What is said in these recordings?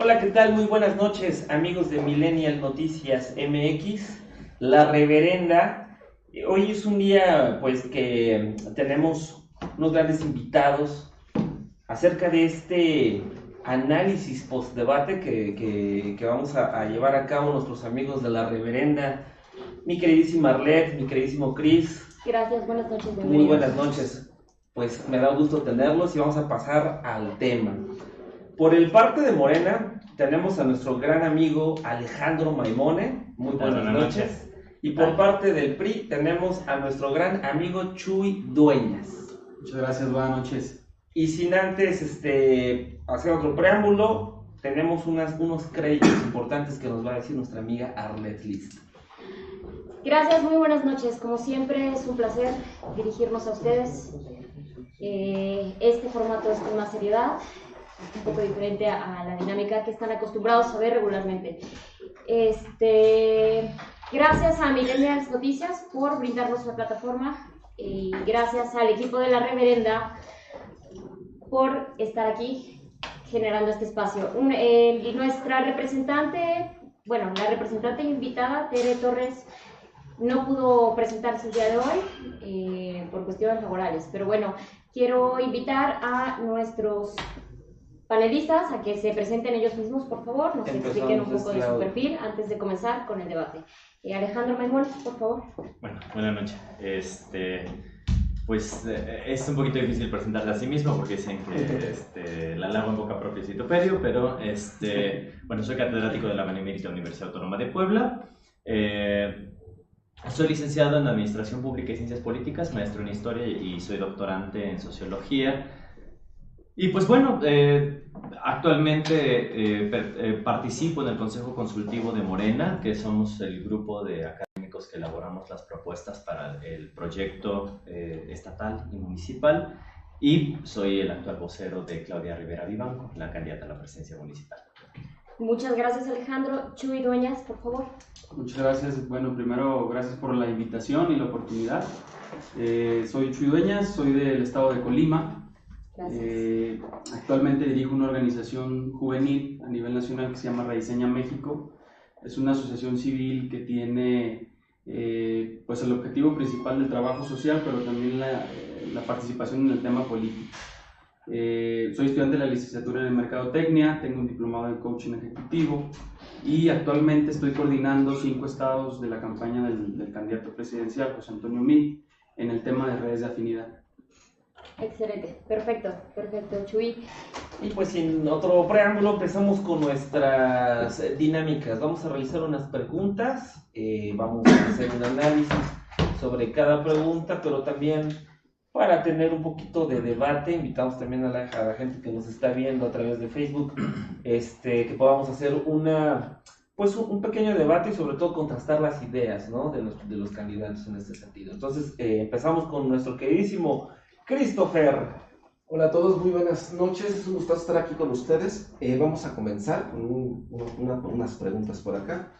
Hola, ¿qué tal? Muy buenas noches, amigos de Millennial Noticias MX, la reverenda. Hoy es un día, pues, que tenemos unos grandes invitados acerca de este análisis post-debate que vamos a llevar a cabo nuestros amigos de la reverenda. Mi queridísima Arlet, mi queridísimo Chris. Gracias, buenas noches, bienvenidos. Muy buenas noches. Pues me da gusto tenerlos y vamos a pasar al tema. Por el parte de Morena, tenemos a nuestro gran amigo Alejandro Maimone. Muy buenas noches. Y por parte del PRI, tenemos a nuestro gran amigo Chuy Dueñas. Muchas gracias, buenas noches. Y sin antes hacer otro preámbulo, tenemos unos créditos importantes que nos va a decir nuestra amiga Arlet List. Gracias, muy buenas noches. Como siempre, es un placer dirigirnos a ustedes. Este formato es con más seriedad, un poco diferente a la dinámica que están acostumbrados a ver regularmente. Gracias a Millennials Noticias por brindarnos la plataforma y gracias al equipo de la reverenda por estar aquí generando este espacio. Nuestra representante, la representante invitada, Tere Torres, no pudo presentarse el día de hoy por cuestiones laborales, pero bueno, quiero invitar a nuestros panelistas a que se presenten ellos mismos, por favor, nos expliquen un poco de su perfil antes de comenzar con el debate. Alejandro Maimón, por favor. Bueno, buenas noches. Pues es un poquito difícil presentarse a sí mismo porque dicen que la lengua en boca propia es vituperio, pero bueno, soy catedrático de la Benemérita Universidad Autónoma de Puebla. Soy licenciado en Administración Pública y Ciencias Políticas, maestro en Historia y soy doctorante en Sociología. Y pues bueno, actualmente participo en el Consejo Consultivo de Morena, que somos el grupo de académicos que elaboramos las propuestas para el proyecto estatal y municipal, y soy el actual vocero de Claudia Rivera Vivanco, la candidata a la presidencia municipal. Muchas gracias, Alejandro. Chuy Dueñas, por favor. Muchas gracias. Bueno, primero, gracias por la invitación y la oportunidad. Soy Chuy Dueñas, soy del estado de Colima. Actualmente dirijo una organización juvenil a nivel nacional que se llama Rediseña México. Es una asociación civil que tiene pues el objetivo principal del trabajo social, pero también la participación en el tema político. Soy estudiante de la licenciatura en Mercadotecnia, tengo un diplomado en coaching ejecutivo y actualmente estoy coordinando 5 estados de la campaña del candidato presidencial, José Antonio Meade, en el tema de redes de afinidad. Excelente, perfecto, Chuy. Y pues sin otro preámbulo, empezamos con nuestras dinámicas. Vamos a realizar unas preguntas, vamos a hacer un análisis sobre cada pregunta, pero también para tener un poquito de debate, invitamos también a la gente que nos está viendo a través de Facebook, que podamos hacer un pequeño debate y sobre todo contrastar las ideas, ¿no?, de los candidatos en este sentido. Entonces, empezamos con nuestro queridísimo Christopher. Hola a todos, muy buenas noches, es un gusto estar aquí con ustedes. Vamos a comenzar con unas preguntas por acá.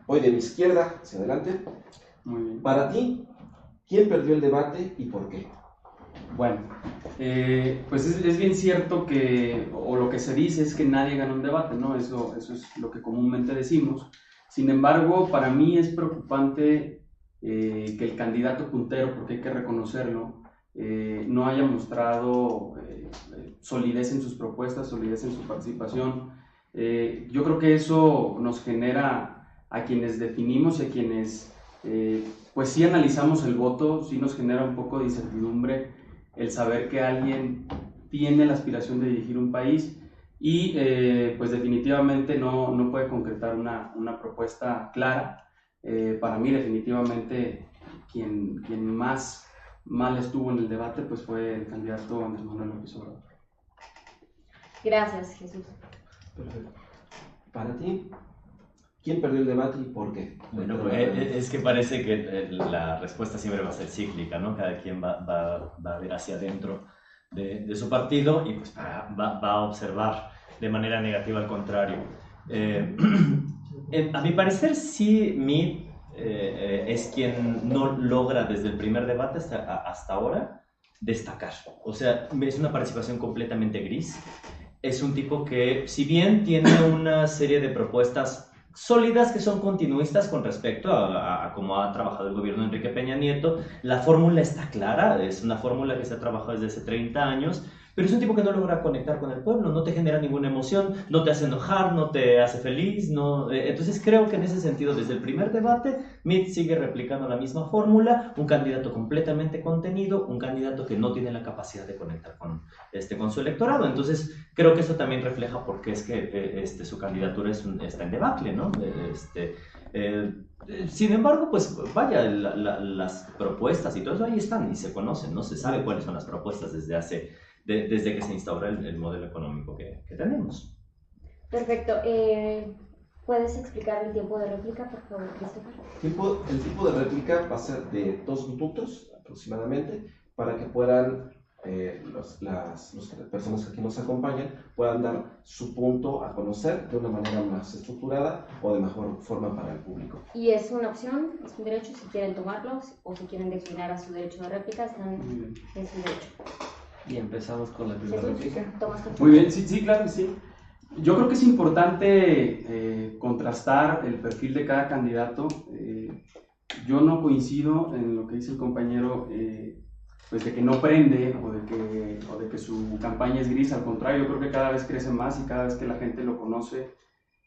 Voy de mi izquierda hacia adelante. Muy bien. Para ti, ¿quién perdió el debate y por qué? Bueno, pues es bien cierto o lo que se dice es que nadie gana un debate, ¿no? Eso es lo que comúnmente decimos. Sin embargo, para mí es preocupante que el candidato puntero, porque hay que reconocerlo, no haya mostrado solidez en sus propuestas, solidez en su participación. Yo creo que eso nos genera, a quienes definimos y a quienes pues sí analizamos el voto, sí nos genera un poco de incertidumbre el saber que alguien tiene la aspiración de dirigir un país y pues definitivamente no puede concretar una propuesta clara. Para mí definitivamente quien más mal estuvo en el debate pues fue el candidato Andrés Manuel López Obrador. Gracias, Jesús. Perfecto. Para ti, ¿quién perdió el debate y por qué? Bueno, es que parece que la respuesta siempre va a ser cíclica, ¿no? Cada quien va a ver hacia adentro de su partido y pues va a observar de manera negativa al contrario. A mi parecer, sí, Meade es quien no logra desde el primer debate hasta ahora destacar. O sea, es una participación completamente gris. es un tipo que, si bien tiene una serie de propuestas sólidas que son continuistas con respecto a cómo ha trabajado el gobierno de Enrique Peña Nieto, la fórmula está clara, es una fórmula que se ha trabajado desde hace 30 años, pero es un tipo que no logra conectar con el pueblo, no te genera ninguna emoción, no te hace enojar, no te hace feliz, no, entonces creo que en ese sentido, desde el primer debate, Meade sigue replicando la misma fórmula, un candidato completamente contenido, un candidato que no tiene la capacidad de conectar con su electorado, entonces creo que eso también refleja por qué es que su candidatura está en debacle, ¿no? Sin embargo, pues vaya, las propuestas y todo eso ahí están y se conocen, no se sabe cuáles son las propuestas desde que se instaura el modelo económico que tenemos. Perfecto. ¿Puedes explicar el tiempo de réplica, por favor, Christopher? El tiempo de réplica va a ser de 2 minutos aproximadamente para que puedan las personas que aquí nos acompañan puedan dar su punto a conocer de una manera más estructurada o de mejor forma para el público. Y es una opción, es un derecho, si quieren tomarlo o si quieren declinar a su derecho de réplica, están en su derecho. Y empezamos con la primera Jesús, réplica. ¿tomas tu Muy bien, sí, claro que sí. Yo creo que es importante contrastar el perfil de cada candidato. Yo no coincido en lo que dice el compañero, pues de que no prende o de que su campaña es gris. Al contrario, yo creo que cada vez crece más y cada vez que la gente lo conoce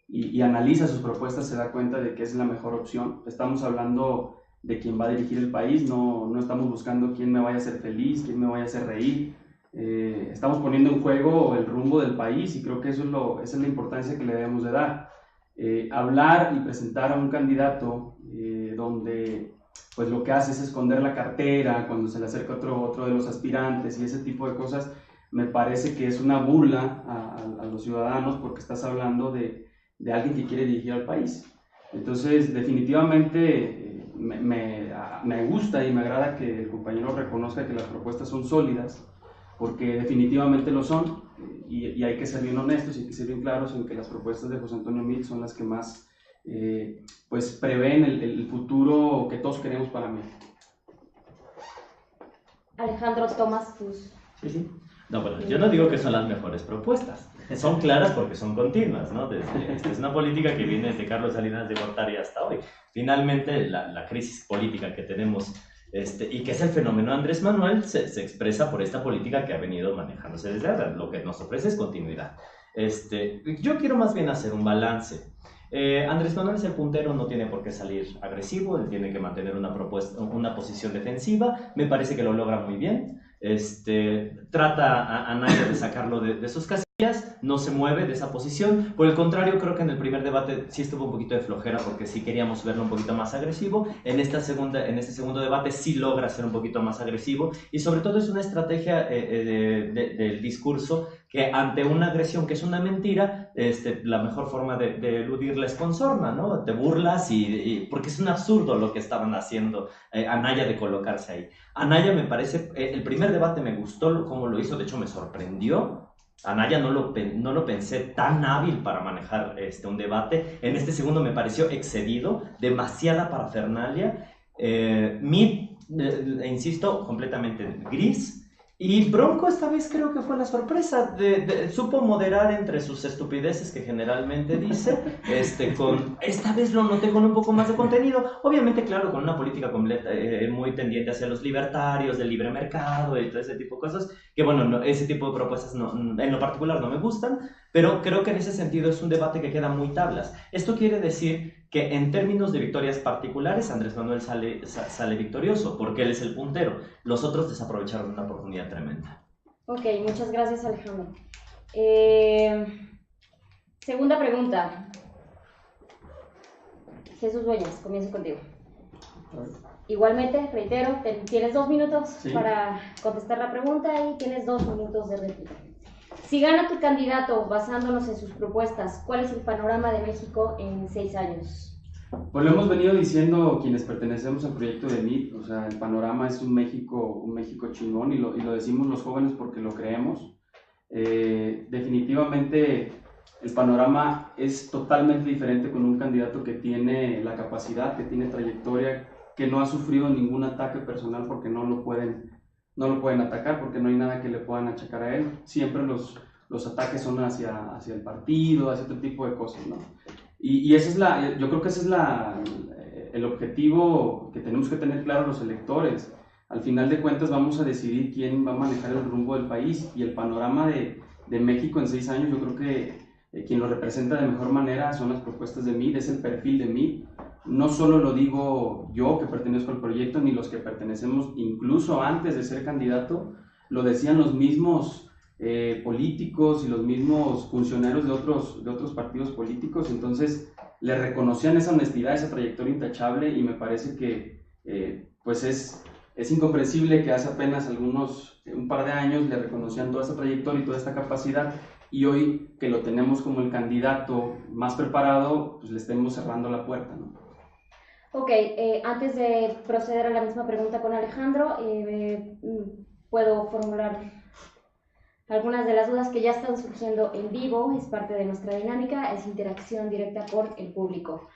y analiza sus propuestas se da cuenta de que es la mejor opción. Estamos hablando de quien va a dirigir el país, no estamos buscando quién me vaya a hacer feliz, quién me vaya a hacer reír. Estamos poniendo en juego el rumbo del país y creo que esa es la importancia que le debemos de dar. Hablar y presentar a un candidato donde pues lo que hace es esconder la cartera cuando se le acerca otro de los aspirantes y ese tipo de cosas, me parece que es una burla a los ciudadanos porque estás hablando de alguien que quiere dirigir al país. Entonces, definitivamente me gusta y me agrada que el compañero reconozca que las propuestas son sólidas, porque definitivamente lo son, y hay que ser bien honestos y hay que ser bien claros en que las propuestas de José Antonio Meade son las que más pues prevén el futuro que todos queremos para México. Alejandro, tomas tus... Sí. No, bueno, yo no digo que son las mejores propuestas, son claras porque son continuas, ¿no? Es una política que viene desde Carlos Salinas de Gortari hasta hoy. Finalmente, la crisis política que tenemos y que es el fenómeno Andrés Manuel se expresa por esta política que ha venido manejándose desde ahora. Lo que nos ofrece es continuidad. Yo quiero más bien hacer un balance. Andrés Manuel es el puntero, no tiene por qué salir agresivo, él tiene que mantener una posición defensiva, me parece que lo logra muy bien. Trata a Anaya de sacarlo de sus casillas, no se mueve de esa posición. Por el contrario, creo que en el primer debate sí estuvo un poquito de flojera porque sí queríamos verlo un poquito más agresivo. En este segundo debate sí logra ser un poquito más agresivo y sobre todo es una estrategia del discurso que ante una agresión que es una mentira, la mejor forma de eludirla es con sorna, ¿no? Te burlas porque es un absurdo lo que estaban haciendo Anaya de colocarse ahí. Anaya me parece, el primer debate me gustó cómo lo hizo, de hecho me sorprendió. Anaya no lo pensé tan hábil para manejar un debate. En este segundo me pareció excedido, demasiada parafernalia. Meade, insisto, completamente gris. Y Bronco esta vez creo que fue la sorpresa, supo moderar entre sus estupideces que generalmente dice, esta vez lo noté con un poco más de contenido, obviamente claro, con una política completa, muy tendiente hacia los libertarios, del libre mercado y todo ese tipo de cosas, que bueno, ese tipo de propuestas en lo particular no me gustan, pero creo que en ese sentido es un debate que queda muy tablas. Esto quiere decir que en términos de victorias particulares, Andrés Manuel sale victorioso, porque él es el puntero. Los otros desaprovecharon una oportunidad tremenda. Ok, muchas gracias, Alejandro. Segunda pregunta. Jesús Dueñas, comienzo contigo. Igualmente, reitero, tienes 2 minutos para contestar la pregunta y tienes 2 minutos de réplica. Si gana tu candidato basándonos en sus propuestas, ¿cuál es el panorama de México en 6 años? Pues lo hemos venido diciendo quienes pertenecemos al proyecto de Meade, o sea, el panorama es un México chingón y lo decimos los jóvenes porque lo creemos. Definitivamente el panorama es totalmente diferente con un candidato que tiene la capacidad, que tiene trayectoria, que no ha sufrido ningún ataque personal porque no lo pueden atacar, porque no hay nada que le puedan achacar a él. Siempre los los ataques son hacia el partido, hacia otro tipo de cosas, ¿no? Y esa es yo creo que ese es el objetivo que tenemos que tener claro los electores. Al final de cuentas vamos a decidir quién va a manejar el rumbo del país, y el panorama de México en 6 años, yo creo que quien lo representa de mejor manera son las propuestas de MIT, es el perfil de MIT. No solo lo digo yo, que pertenezco al proyecto, ni los que pertenecemos incluso antes de ser candidato, lo decían los mismos políticos y los mismos funcionarios de otros partidos políticos. Entonces le reconocían esa honestidad, esa trayectoria intachable, y me parece que pues es incomprensible que hace apenas un par de años le reconocían toda esta trayectoria y toda esta capacidad, y hoy que lo tenemos como el candidato más preparado, pues le estemos cerrando la puerta, ¿no? Ok, antes de proceder a la misma pregunta con Alejandro, puedo formular algunas de las dudas que ya están surgiendo en vivo. Es parte de nuestra dinámica, es interacción directa con el público.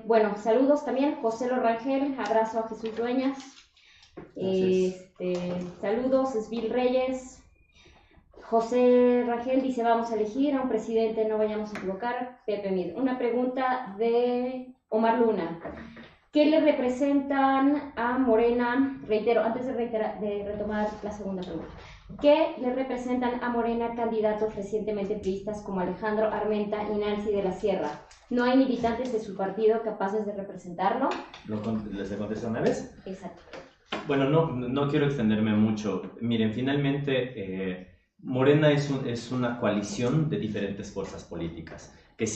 Bueno, saludos también, José Rangel, abrazo a Jesús Dueñas. Saludos, Esvil Reyes. José Rangel dice, vamos a elegir a un presidente, no vayamos a equivocar. Pepe Mid. Una pregunta de Omar Luna. ¿Qué le representan a Morena? Reitero, antes de retomar la segunda pregunta. ¿Qué le representan a Morena candidatos recientemente priistas como Alejandro Armenta y Nancy de la Sierra? ¿No hay militantes de su partido capaces de representarlo? ¿Les contesto una vez? Exacto. Bueno, no quiero extenderme mucho. Miren, finalmente Morena es una coalición de diferentes fuerzas políticas, que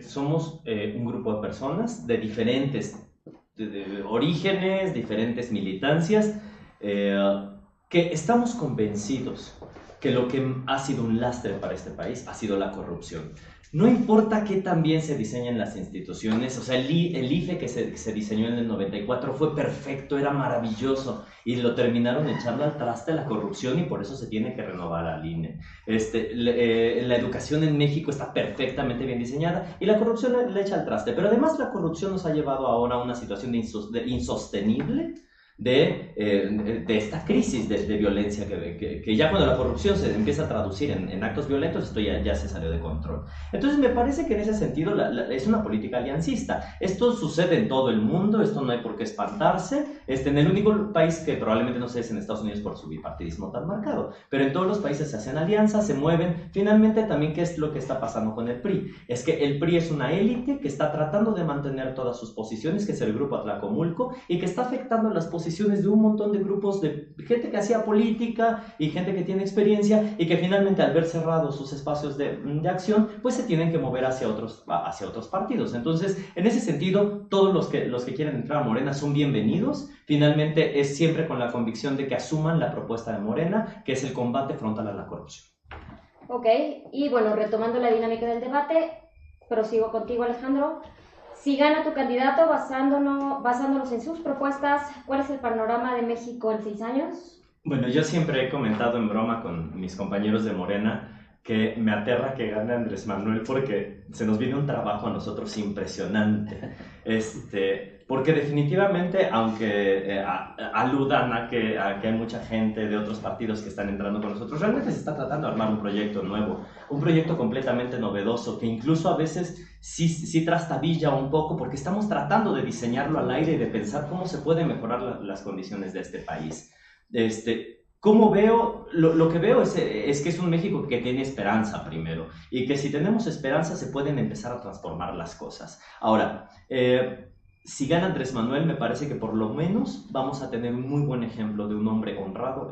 somos un grupo de personas de diferentes de orígenes, diferentes militancias, que estamos convencidos que lo que ha sido un lastre para este país ha sido la corrupción. No importa qué tan bien se diseñen las instituciones, o sea, el IFE que se diseñó en el 94 fue perfecto, era maravilloso, y lo terminaron echando al traste la corrupción, y por eso se tiene que renovar al INE. La educación en México está perfectamente bien diseñada, y la corrupción le echa al traste, pero además la corrupción nos ha llevado ahora a una situación insostenible de esta crisis de violencia que ya cuando la corrupción se empieza a traducir en actos violentos, esto ya se salió de control. Entonces me parece que en ese sentido es una política aliancista. Esto sucede en todo el mundo, esto no hay por qué espantarse. En el único país que probablemente no sé es en Estados Unidos por su bipartidismo tan marcado, pero en todos los países se hacen alianzas, se mueven. Finalmente también, ¿qué es lo que está pasando con el PRI? Es que el PRI es una élite que está tratando de mantener todas sus posiciones, que es el grupo Atlacomulco, y que está afectando las posiciones de un montón de grupos de gente que hacía política y gente que tiene experiencia, y que finalmente al ver cerrados sus espacios de acción, pues se tienen que mover hacia otros partidos. Entonces, en ese sentido, todos los que quieren entrar a Morena son bienvenidos. Finalmente es siempre con la convicción de que asuman la propuesta de Morena, que es el combate frontal a la corrupción. Ok, y bueno, retomando la dinámica del debate, prosigo contigo, Alejandro. Si gana tu candidato basándonos en sus propuestas, ¿cuál es el panorama de México en 6 años? Bueno, yo siempre he comentado en broma con mis compañeros de Morena que me aterra que gane Andrés Manuel, porque se nos viene un trabajo a nosotros impresionante. Porque definitivamente, aunque aludan a que hay mucha gente de otros partidos que están entrando con nosotros, realmente se está tratando de armar un proyecto nuevo, un proyecto completamente novedoso, que incluso a veces sí trastabilla un poco, porque estamos tratando de diseñarlo al aire y de pensar cómo se pueden mejorar las condiciones de este país. ¿Cómo veo? Lo que veo es que es un México que tiene esperanza primero, y que si tenemos esperanza se pueden empezar a transformar las cosas. Ahora, si gana Andrés Manuel, me parece que por lo menos vamos a tener un muy buen ejemplo de un hombre honrado,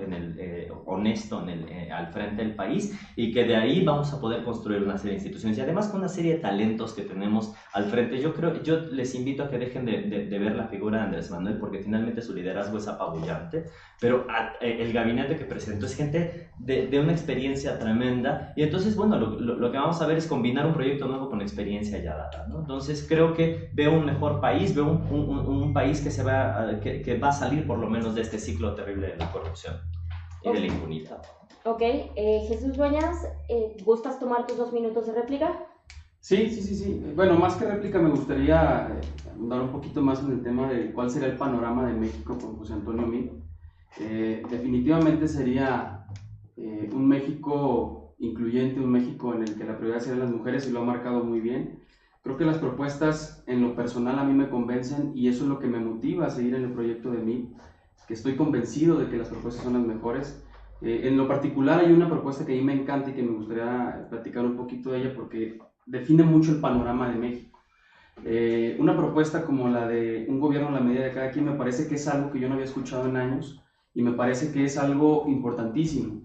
honesto al frente del país, y que de ahí vamos a poder construir una serie de instituciones, y además con una serie de talentos que tenemos al frente. Yo les invito a que dejen de ver la figura de Andrés Manuel, porque finalmente su liderazgo es apabullante, pero el gabinete que presentó es gente de una experiencia tremenda, y entonces, bueno, lo que vamos a ver es combinar un proyecto nuevo con experiencia ya dada, ¿no? Entonces creo que veo un mejor país, veo un país que va a salir por lo menos de este ciclo terrible de la corrupción y de la impunidad. Ok, Jesús Dueñas, ¿gustas tomar tus 2 minutos de réplica? Sí. Bueno, más que réplica me gustaría dar un poquito más en el tema de cuál sería el panorama de México con José Antonio Meade. Definitivamente sería un México incluyente, un México en el que la prioridad sean las mujeres, y lo ha marcado muy bien. Creo que las propuestas en lo personal a mí me convencen, y eso es lo que me motiva a seguir en el proyecto de MIP, que estoy convencido de que las propuestas son las mejores. En lo particular hay una propuesta que a mí me encanta y que me gustaría platicar un poquito de ella porque define mucho el panorama de México. Una propuesta como la de un gobierno a la medida de cada quien me parece que es algo que yo no había escuchado en años y me parece que es algo importantísimo.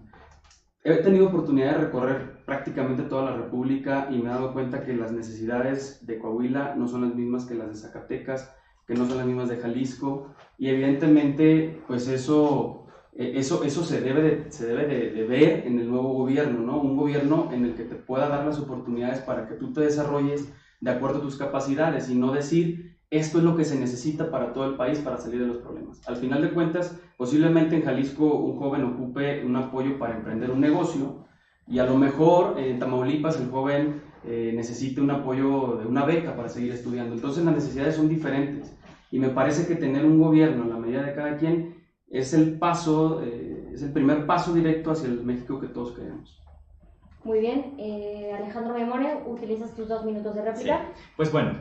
He tenido oportunidad de recorrer prácticamente toda la República y me he dado cuenta que las necesidades de Coahuila no son las mismas que las de Zacatecas, que no son las mismas de Jalisco, y evidentemente pues eso se debe de ver en el nuevo gobierno, ¿no? Un gobierno en el que te pueda dar las oportunidades para que tú te desarrolles de acuerdo a tus capacidades y no decir esto es lo que se necesita para todo el país para salir de los problemas. Al final de cuentas, posiblemente en Jalisco un joven ocupe un apoyo para emprender un negocio y a lo mejor en Tamaulipas el joven necesite un apoyo de una beca para seguir estudiando. Entonces las necesidades son diferentes y me parece que tener un gobierno en la medida de cada quien es el primer paso directo hacia el México que todos queremos. Muy bien, Alejandro Memone, utilizas tus 2 minutos de réplica. Sí. Pues bueno,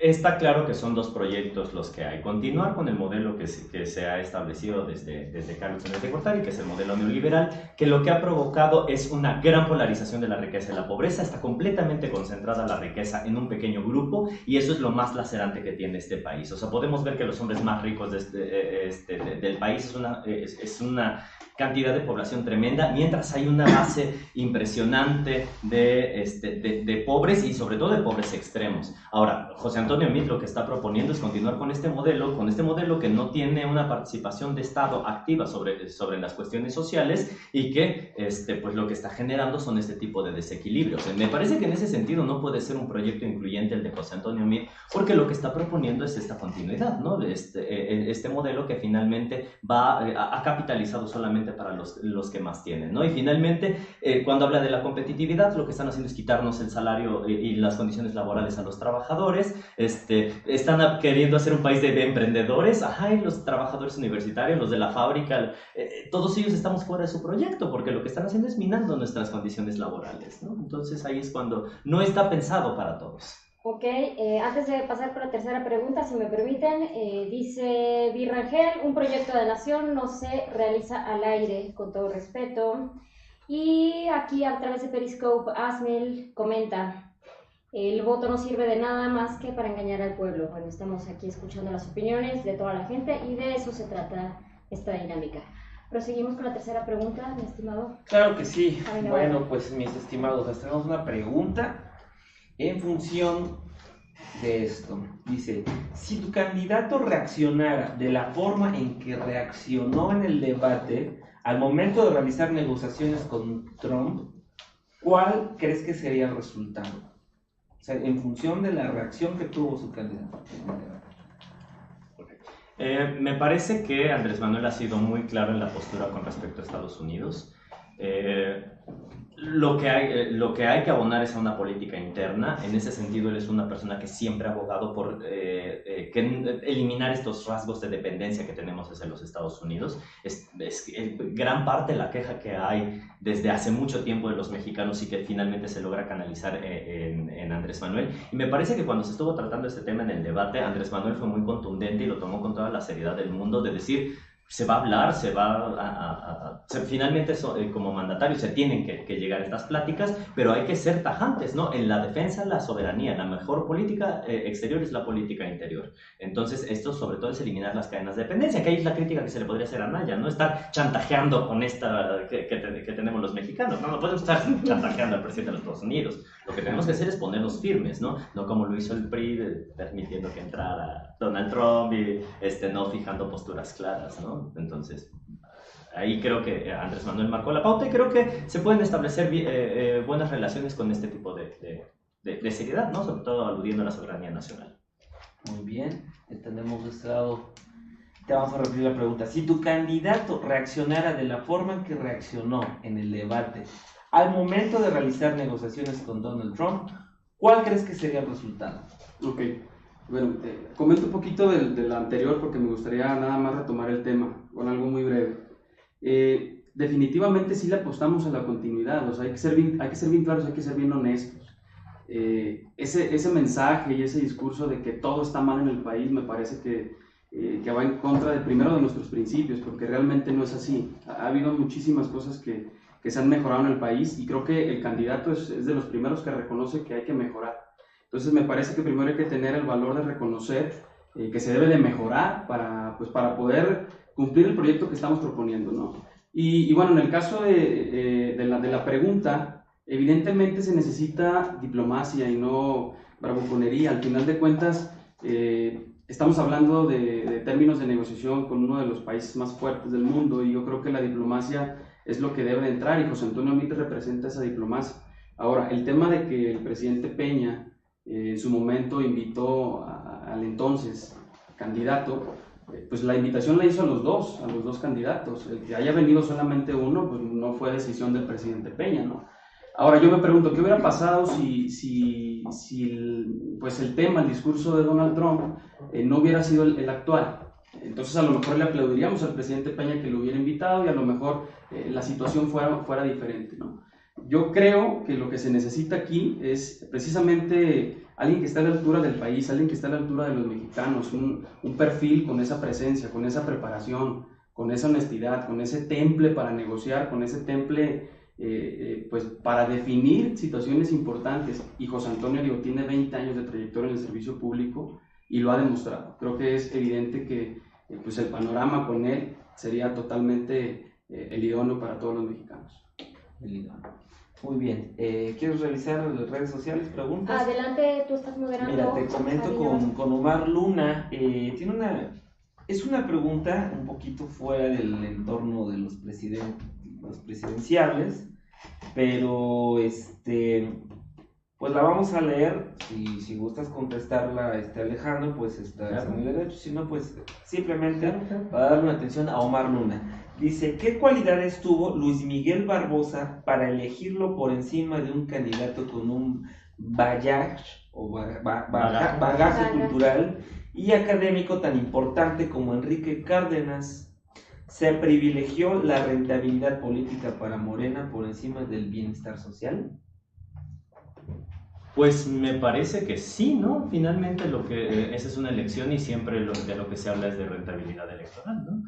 está claro que son dos proyectos los que hay. Continuar con el modelo que se ha establecido desde Carlos Salinas de Gortari, que es el modelo neoliberal, que lo que ha provocado es una gran polarización de la riqueza y la pobreza. Está completamente concentrada la riqueza en un pequeño grupo y eso es lo más lacerante que tiene este país. O sea, podemos ver que los hombres más ricos del país es una cantidad de población tremenda, mientras hay una base impresionante de pobres y sobre todo de pobres extremos. Ahora, José Antonio Meade lo que está proponiendo es continuar con este modelo que no tiene una participación de Estado activa sobre las cuestiones sociales y que pues lo que está generando son este tipo de desequilibrios. Me parece que en ese sentido no puede ser un proyecto incluyente el de José Antonio Meade, porque lo que está proponiendo es esta continuidad, ¿no? Este modelo que finalmente ha capitalizado solamente para los que más tienen, ¿no? Y finalmente, cuando habla de la competitividad, lo que están haciendo es quitarnos el salario y las condiciones laborales a los trabajadores. Están queriendo hacer un país de emprendedores, y los trabajadores universitarios, los de la fábrica, todos ellos estamos fuera de su proyecto, porque lo que están haciendo es minando nuestras condiciones laborales, ¿no? Entonces ahí es cuando no está pensado para todos. Ok, antes de pasar por la tercera pregunta, si me permiten, dice Virrangel, un proyecto de nación no se realiza al aire, con todo respeto. Y aquí a través de Periscope, Asmel comenta, el voto no sirve de nada más que para engañar al pueblo. Bueno, estamos aquí escuchando las opiniones de toda la gente y de eso se trata esta dinámica. Proseguimos con la tercera pregunta, mi estimado. Claro que sí. Bueno, pues mis estimados, les tenemos una pregunta en función de esto. Dice, si tu candidato reaccionara de la forma en que reaccionó en el debate al momento de realizar negociaciones con Trump, ¿cuál crees que sería el resultado? O sea, en función de la reacción que tuvo su candidato. Me parece que Andrés Manuel ha sido muy claro en la postura con respecto a Estados Unidos. Lo que hay que abonar es a una política interna. En ese sentido, él es una persona que siempre ha abogado por eliminar estos rasgos de dependencia que tenemos hacia los Estados Unidos. Es gran parte de la queja que hay desde hace mucho tiempo de los mexicanos y que finalmente se logra canalizar en Andrés Manuel. Y me parece que cuando se estuvo tratando este tema en el debate, Andrés Manuel fue muy contundente y lo tomó con toda la seriedad del mundo de decir, se va a hablar, finalmente como mandatarios se tienen que llegar a estas pláticas, pero hay que ser tajantes, ¿no? En la defensa de la soberanía, la mejor política exterior es la política interior. Entonces, esto sobre todo es eliminar las cadenas de dependencia, que ahí es la crítica que se le podría hacer a Anaya, no estar chantajeando con esta que tenemos los mexicanos, no podemos estar chantajeando al presidente de los Estados Unidos. Lo que tenemos que hacer es ponernos firmes, ¿no? No como lo hizo el PRI, permitiendo que entrara Donald Trump y no fijando posturas claras, ¿no? Entonces, ahí creo que Andrés Manuel marcó la pauta y creo que se pueden establecer buenas relaciones con este tipo de seriedad, ¿no? Sobre todo aludiendo a la soberanía nacional. Muy bien, tenemos de este lado. Te vamos a repetir la pregunta. Si tu candidato reaccionara de la forma en que reaccionó en el debate al momento de realizar negociaciones con Donald Trump, ¿cuál crees que sería el resultado? Ok, bueno, comento un poquito de la anterior porque me gustaría nada más retomar el tema con algo muy breve. definitivamente sí le apostamos a la continuidad, o sea, hay que ser bien claros, hay que ser bien honestos. Ese mensaje y ese discurso de que todo está mal en el país me parece que va en contra primero de nuestros principios, porque realmente no es así. Ha habido muchísimas cosas que se han mejorado en el país y creo que el candidato es de los primeros que reconoce que hay que mejorar. Entonces me parece que primero hay que tener el valor de reconocer que se debe de mejorar para poder cumplir el proyecto que estamos proponiendo, ¿no? Y bueno, en el caso de la pregunta, evidentemente se necesita diplomacia y no bravuconería. Al final de cuentas, estamos hablando de términos de negociación con uno de los países más fuertes del mundo y yo creo que la diplomacia es lo que debe de entrar y José Antonio Meade representa esa diplomacia. Ahora, el tema de que el presidente Peña en su momento invitó al entonces candidato, pues la invitación la hizo a los dos candidatos. El que haya venido solamente uno, pues no fue decisión del presidente Peña, ¿no? Ahora yo me pregunto, ¿qué hubiera pasado si el tema, el discurso de Donald Trump no hubiera sido el actual? Entonces a lo mejor le aplaudiríamos al presidente Peña que lo hubiera invitado y a lo mejor la situación fuera diferente, ¿no? Yo creo que lo que se necesita aquí es precisamente alguien que esté a la altura del país, alguien que esté a la altura de los mexicanos, un perfil con esa presencia, con esa preparación, con esa honestidad, con ese temple para negociar, con ese temple pues para definir situaciones importantes. Y José Antonio, digo, tiene 20 años de trayectoria en el servicio público y lo ha demostrado. Creo que es evidente que pues el panorama con él sería totalmente el idóneo para todos los mexicanos. Muy bien. ¿Quieres revisar las redes sociales? ¿Preguntas? Adelante, tú estás moderando. Mira, te comento con Omar Luna. Es una pregunta un poquito fuera del entorno de los presidenciables, pero pues la vamos a leer. Si gustas contestarla, Alejandro, pues estás en el derecho. Si no, pues simplemente para darle una atención a Omar Luna. Dice, ¿qué cualidades tuvo Luis Miguel Barbosa para elegirlo por encima de un candidato con un bagaje cultural y académico tan importante como Enrique Cárdenas? ¿Se privilegió la rentabilidad política para Morena por encima del bienestar social? Pues me parece que sí, ¿no? Finalmente esa es una elección y siempre de lo que se habla es de rentabilidad electoral, ¿no?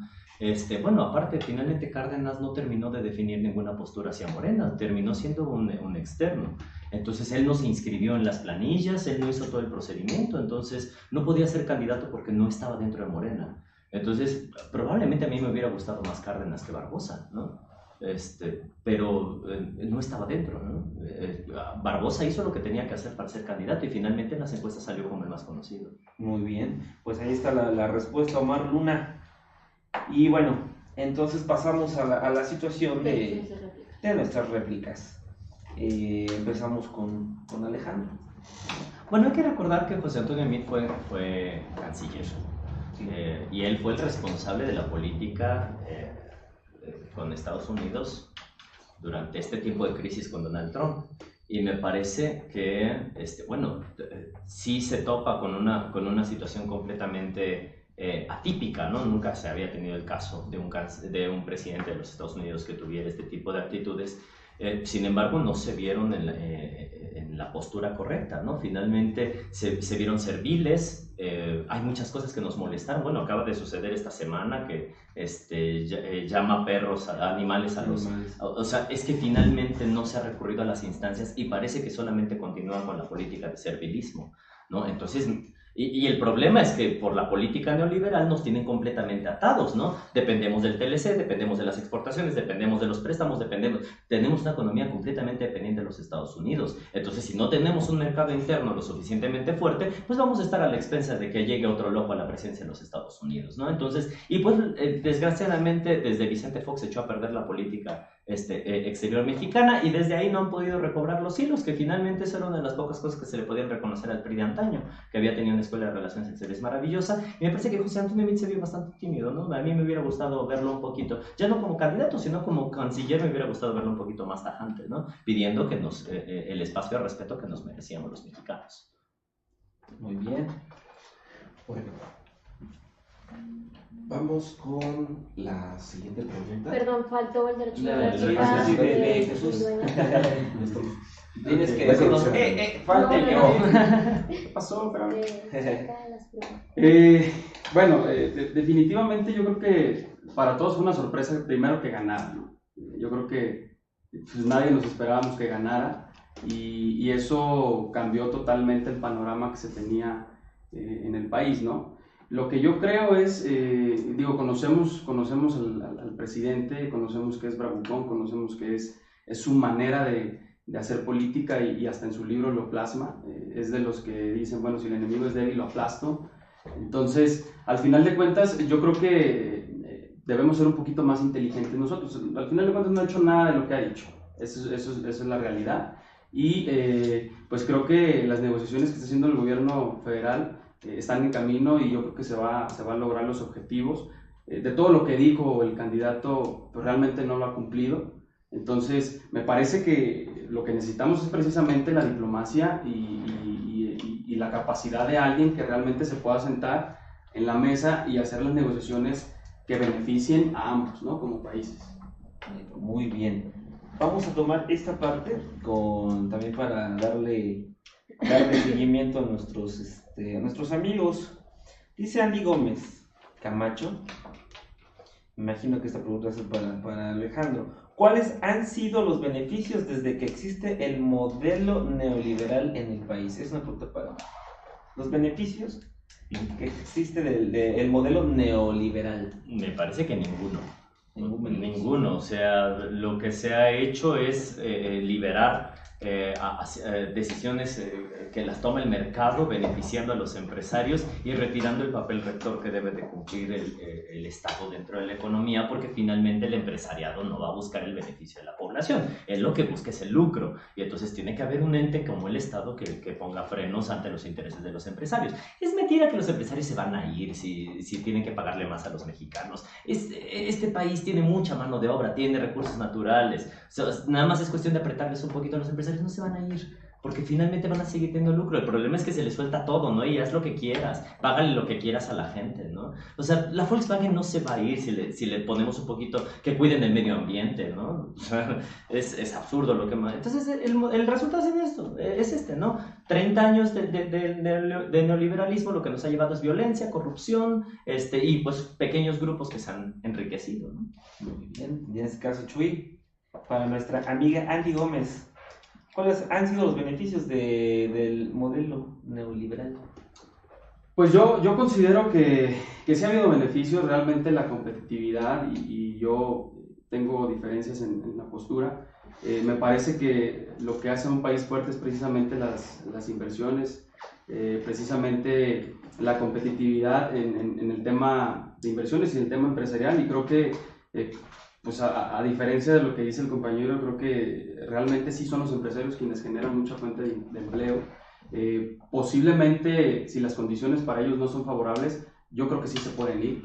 Bueno, aparte, finalmente Cárdenas no terminó de definir ninguna postura hacia Morena, terminó siendo un externo. Entonces él no se inscribió en las planillas, él no hizo todo el procedimiento, entonces no podía ser candidato porque no estaba dentro de Morena. Entonces, probablemente a mí me hubiera gustado más Cárdenas que Barbosa, ¿no? Pero no estaba dentro, ¿no? Barbosa hizo lo que tenía que hacer para ser candidato y finalmente en las encuestas salió como el más conocido. Muy bien, pues ahí está la respuesta, Omar Luna. Y bueno, entonces pasamos a la situación de nuestras réplicas. Empezamos con Alejandro. Bueno, hay que recordar que José Antonio Meade fue canciller y él fue el responsable de la política con Estados Unidos durante este tiempo de crisis con Donald Trump. Y me parece que, sí se topa con una situación completamente atípica, ¿no? Nunca se había tenido el caso de un presidente de los Estados Unidos que tuviera este tipo de actitudes. Sin embargo, no se vieron en la postura correcta, ¿no? Finalmente se vieron serviles. Hay muchas cosas que nos molestaron. Bueno, acaba de suceder esta semana que llama perros, animales a los... O sea, es que finalmente no se ha recurrido a las instancias y parece que solamente continúan con la política de servilismo, ¿no? Entonces... Y el problema es que por la política neoliberal nos tienen completamente atados, ¿no? Dependemos del TLC, dependemos de las exportaciones, dependemos de los préstamos, tenemos una economía completamente dependiente de los Estados Unidos. Entonces, si no tenemos un mercado interno lo suficientemente fuerte, pues vamos a estar a la expensa de que llegue otro loco a la presencia de los Estados Unidos, ¿no? Entonces, y pues desgraciadamente desde Vicente Fox se echó a perder la política exterior mexicana y desde ahí no han podido recobrar los hilos, que finalmente esa era una de las pocas cosas que se le podían reconocer al PRI de antaño, que había tenido una escuela de relaciones exteriores maravillosa. Y me parece que José Antonio Meade se vio bastante tímido, ¿no? A mí me hubiera gustado verlo un poquito, ya no como candidato, sino como canciller, me hubiera gustado verlo un poquito más tajante, ¿no? Pidiendo que el espacio de respeto que nos merecíamos los mexicanos. Muy bien. Bueno, Vamos con la siguiente pregunta. Perdón, faltó el derecho La- de el réplica derecho de de Jesús. Nuestro- Tienes que Ok. decirnos, falta No, yo. ¿Qué pasó, Fran? de sacar las preguntas. Bueno, definitivamente yo creo que para todos fue una sorpresa primero que ganara, ¿no? Yo creo que pues, nadie nos esperábamos que ganara y eso cambió totalmente el panorama que se tenía en el país, ¿no? Lo que yo creo es, digo, conocemos al presidente, conocemos que es bravucón, conocemos que es su manera de hacer política y hasta en su libro lo plasma. Es de los que dicen, bueno, si el enemigo es débil, lo aplasto. Entonces, al final de cuentas, yo creo que debemos ser un poquito más inteligentes nosotros. Al final de cuentas no ha hecho nada de lo que ha dicho. Esa es la realidad. Y pues creo que las negociaciones que está haciendo el gobierno federal están en camino y yo creo que se va a lograr los objetivos. De todo lo que dijo el candidato, pues realmente no lo ha cumplido. Entonces, me parece que lo que necesitamos es precisamente la diplomacia y la capacidad de alguien que realmente se pueda sentar en la mesa y hacer las negociaciones que beneficien a ambos, ¿no? Como países. Muy bien. Vamos a tomar esta parte también para darle seguimiento a nuestros amigos. Dice Andy Gómez Camacho. Me imagino que esta pregunta es para Alejandro. ¿Cuáles han sido los beneficios desde que existe el modelo neoliberal en el país? Es una pregunta para los beneficios que existe del modelo neoliberal. Me parece que ninguno. Ningún beneficio. Ninguno. O sea, lo que se ha hecho es liberar decisiones que las toma el mercado, beneficiando a los empresarios y retirando el papel rector que debe de cumplir el Estado dentro de la economía, porque finalmente el empresariado no va a buscar el beneficio de la población, él lo que busca es el lucro, y entonces tiene que haber un ente como el Estado que ponga frenos ante los intereses de los empresarios. Es mentira que los empresarios se van a ir si tienen que pagarle más a los mexicanos. Este país tiene mucha mano de obra, tiene recursos naturales, o sea, nada más es cuestión de apretarles un poquito a los empresarios, no se van a ir, porque finalmente van a seguir teniendo lucro. El problema es que se les suelta todo, ¿no? Y haz lo que quieras, págale lo que quieras a la gente, ¿no? O sea, la Volkswagen no se va a ir si le ponemos un poquito que cuiden el medio ambiente, ¿no? O sea, es absurdo lo que más. Entonces, el resultado es esto, es este, ¿no? 30 años de neoliberalismo, lo que nos ha llevado es violencia, corrupción, y pues pequeños grupos que se han enriquecido, ¿no? Muy bien. Y en este caso, Chuy, para nuestra amiga Andy Gómez, ¿cuáles han sido los beneficios del modelo neoliberal? Pues yo considero que sí ha habido beneficios, realmente la competitividad, y yo tengo diferencias en la postura. Me parece que lo que hace a un país fuerte es precisamente las inversiones, precisamente la competitividad en el tema de inversiones y en el tema empresarial, y creo que pues a diferencia de lo que dice el compañero, creo que realmente sí son los empresarios quienes generan mucha fuente de empleo. Posiblemente, si las condiciones para ellos no son favorables, yo creo que sí se pueden ir.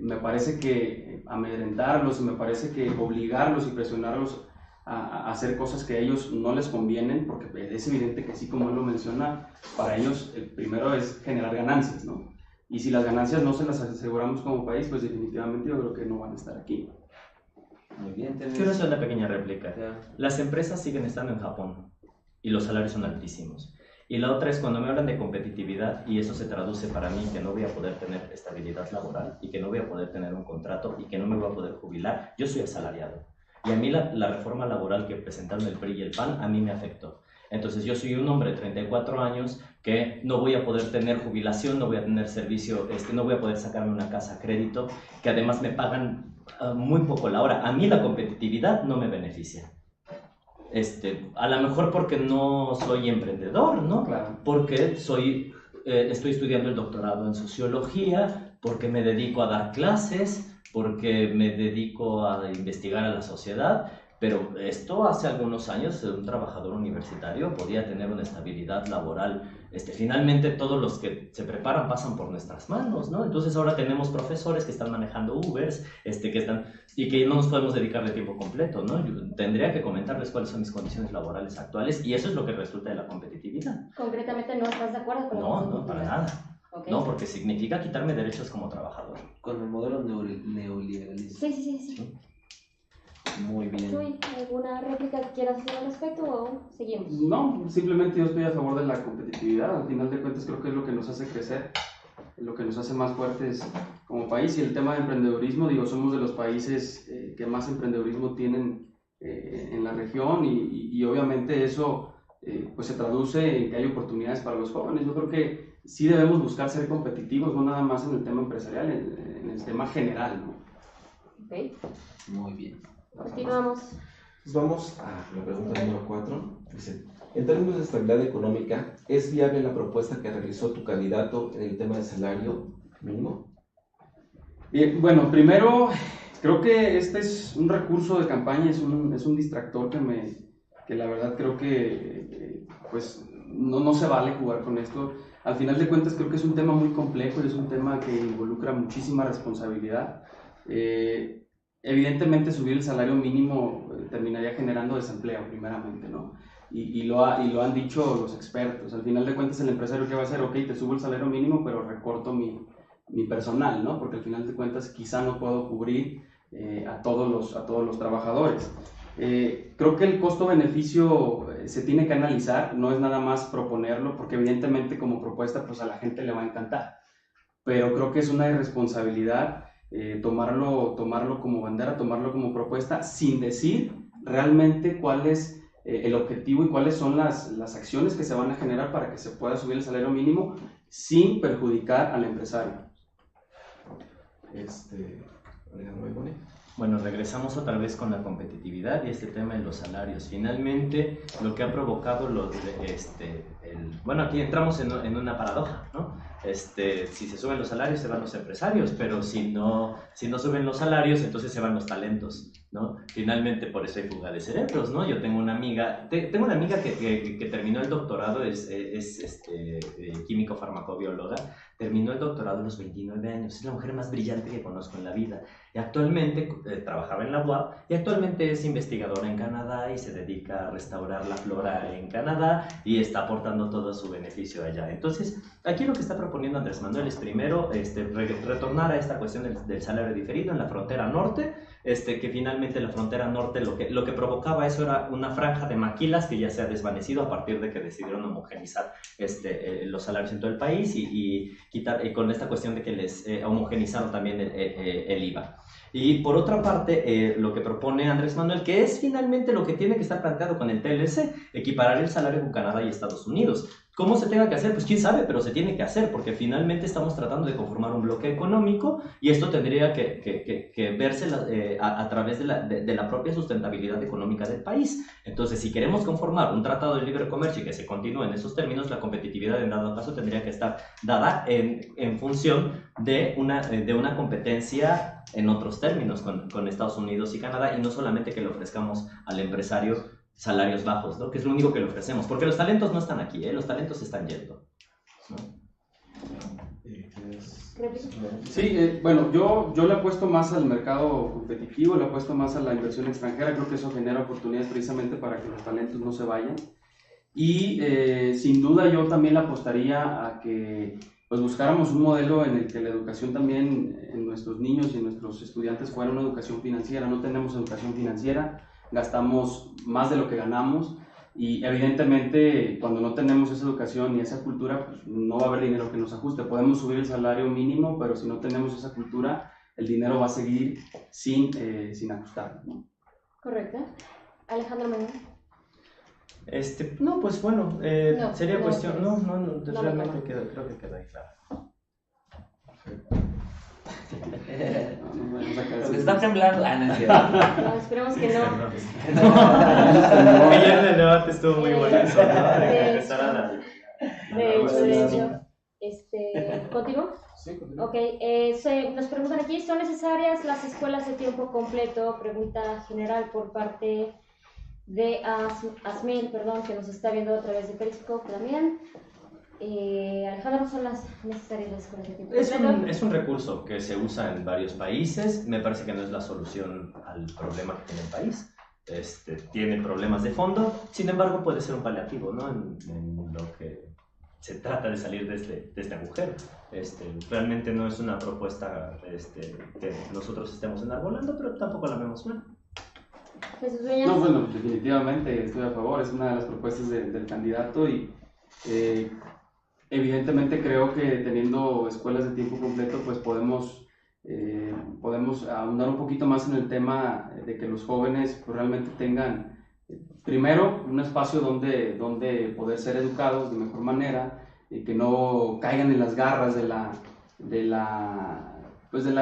Me parece que amedrentarlos, me parece que obligarlos y presionarlos a hacer cosas que a ellos no les convienen, porque es evidente que sí, como él lo menciona, para ellos primero es generar ganancias, ¿no? Y si las ganancias no se las aseguramos como país, pues definitivamente yo creo que no van a estar aquí. Muy bien. Quiero hacer una pequeña réplica. Ya. Las empresas siguen estando en Japón y los salarios son altísimos. Y la otra es cuando me hablan de competitividad, y eso se traduce para mí que no voy a poder tener estabilidad laboral y que no voy a poder tener un contrato y que no me voy a poder jubilar. Yo soy asalariado. Y a mí la reforma laboral que presentaron el PRI y el PAN a mí me afectó. Entonces yo soy un hombre de 34 años que no voy a poder tener jubilación, no voy a tener servicio, no voy a poder sacarme una casa a crédito, que además me pagan muy poco la hora. A mí la competitividad no me beneficia. A lo mejor porque no soy emprendedor, ¿no? Claro. Porque estoy estudiando el doctorado en sociología, porque me dedico a dar clases, porque me dedico a investigar a la sociedad. Pero esto hace algunos años un trabajador universitario podía tener una estabilidad laboral. Finalmente todos los que se preparan pasan por nuestras manos, ¿no? Entonces ahora tenemos profesores que están manejando Ubers, y que no nos podemos dedicar de tiempo completo, ¿no? Yo tendría que comentarles cuáles son mis condiciones laborales actuales, y eso es lo que resulta de la competitividad. Concretamente, ¿no estás de acuerdo con la No, para nada. Ok. ¿no? Porque significa quitarme derechos como trabajador. Con el modelo neoliberalismo. Sí. Muy bien. Chuy, ¿alguna réplica que quieras hacer al respecto o seguimos? No, simplemente yo estoy a favor de la competitividad. Al final de cuentas creo que es lo que nos hace crecer, lo que nos hace más fuertes como país. Y el tema de emprendedurismo, digo, somos de los países que más emprendedurismo tienen en la región y obviamente eso pues se traduce en que hay oportunidades para los jóvenes. Yo creo que sí debemos buscar ser competitivos, no nada más en el tema empresarial, en el tema general, ¿no? Ok, Muy bien. continuamos. Entonces vamos a la pregunta número 4. Dice, en términos de estabilidad económica, ¿es viable la propuesta que realizó tu candidato en el tema de salario mínimo? Bueno, primero, creo que este es un recurso de campaña, es un distractor que la verdad creo que pues no se vale jugar con esto. Al final de cuentas creo que es un tema muy complejo y es un tema que involucra muchísima responsabilidad. Evidentemente subir el salario mínimo terminaría generando desempleo primeramente, ¿no? Y lo han dicho los expertos. Al final de cuentas el empresario, ¿qué va a hacer? Ok, te subo el salario mínimo, pero recorto mi personal, ¿no? Porque al final de cuentas quizá no puedo cubrir a todos los trabajadores. Creo que el costo-beneficio se tiene que analizar, no es nada más proponerlo, porque evidentemente como propuesta pues a la gente le va a encantar, pero creo que es una irresponsabilidad tomarlo como bandera, tomarlo como propuesta, sin decir realmente cuál es el objetivo y cuáles son las acciones que se van a generar para que se pueda subir el salario mínimo sin perjudicar al empresario. Alejandro Aymone. Bueno, regresamos otra vez con la competitividad y este tema de los salarios. Finalmente, lo que ha provocado bueno, aquí entramos en una paradoja, ¿no? Si se suben los salarios, se van los empresarios, pero si no suben los salarios, entonces se van los talentos, ¿no? Finalmente, por eso hay fuga de cerebros, ¿no? Yo tengo una amiga que terminó el doctorado, es químico farmacobióloga, terminó el doctorado a los 29 años, es la mujer más brillante que conozco en la vida. Y actualmente trabajaba en la UAP y actualmente es investigadora en Canadá y se dedica a restaurar la flora en Canadá y está aportando todo su beneficio allá. Entonces, aquí lo que está proponiendo Andrés Manuel es primero retornar a esta cuestión del salario diferido en la frontera norte, que finalmente la frontera norte lo que provocaba eso era una franja de maquilas que ya se ha desvanecido a partir de que decidieron homogenizar los salarios en todo el país y quitar con esta cuestión de que les homogenizaron también el IVA. Y por otra parte, lo que propone Andrés Manuel, que es finalmente lo que tiene que estar planteado con el TLC, equiparar el salario con Canadá y Estados Unidos. ¿Cómo se tenga que hacer? Pues quién sabe, pero se tiene que hacer, porque finalmente estamos tratando de conformar un bloque económico y esto tendría que verse a través de la propia sustentabilidad económica del país. Entonces, si queremos conformar un tratado de libre comercio y que se continúe en esos términos, la competitividad en dado caso tendría que estar dada en función de una competencia en otros términos con Estados Unidos y Canadá, y no solamente que le ofrezcamos al empresario salarios bajos, ¿no? Que es lo único que le ofrecemos, porque los talentos no están aquí, los talentos se están yendo, ¿no? Sí, bueno, yo le apuesto más al mercado competitivo, le apuesto más a la inversión extranjera, creo que eso genera oportunidades precisamente para que los talentos no se vayan, y sin duda yo también le apostaría a que pues buscáramos un modelo en el que la educación también en nuestros niños y en nuestros estudiantes fuera una educación financiera. No tenemos educación financiera, gastamos más de lo que ganamos y evidentemente cuando no tenemos esa educación y esa cultura, pues no va a haber dinero que nos ajuste. Podemos subir el salario mínimo, pero si no tenemos esa cultura, el dinero va a seguir sin ajustar, ¿no? Correcto. Alejandro Manuel. No, pues bueno, sería cuestión, realmente no. creo que quedó ahí claro. Porque está temblando. No es cierto. No, esperemos que no. Ayer en el debate estuvo muy bueno eso, ¿no? De hecho. ¿Contigo? Sí, continúa. Ok, nos preguntan aquí, ¿son necesarias las escuelas de tiempo completo? Pregunta general por parte de Asmil, que nos está viendo a través de Periscope también. Alejandro, ¿son las necesarias las escuelas de tiempo completo? Es un recurso que se usa en varios países, me parece que no es la solución al problema que tiene el país. Tiene problemas de fondo, sin embargo puede ser un paliativo, ¿no? En lo que se trata de salir de este agujero. Realmente no es una propuesta que nosotros estemos enarbolando, pero tampoco la vemos mal. Jesús Dueñas. No, bueno, definitivamente estoy a favor, es una de las propuestas del candidato y evidentemente creo que teniendo escuelas de tiempo completo pues podemos ahondar un poquito más en el tema de que los jóvenes pues, realmente tengan primero un espacio donde poder ser educados de mejor manera y que no caigan en las garras de la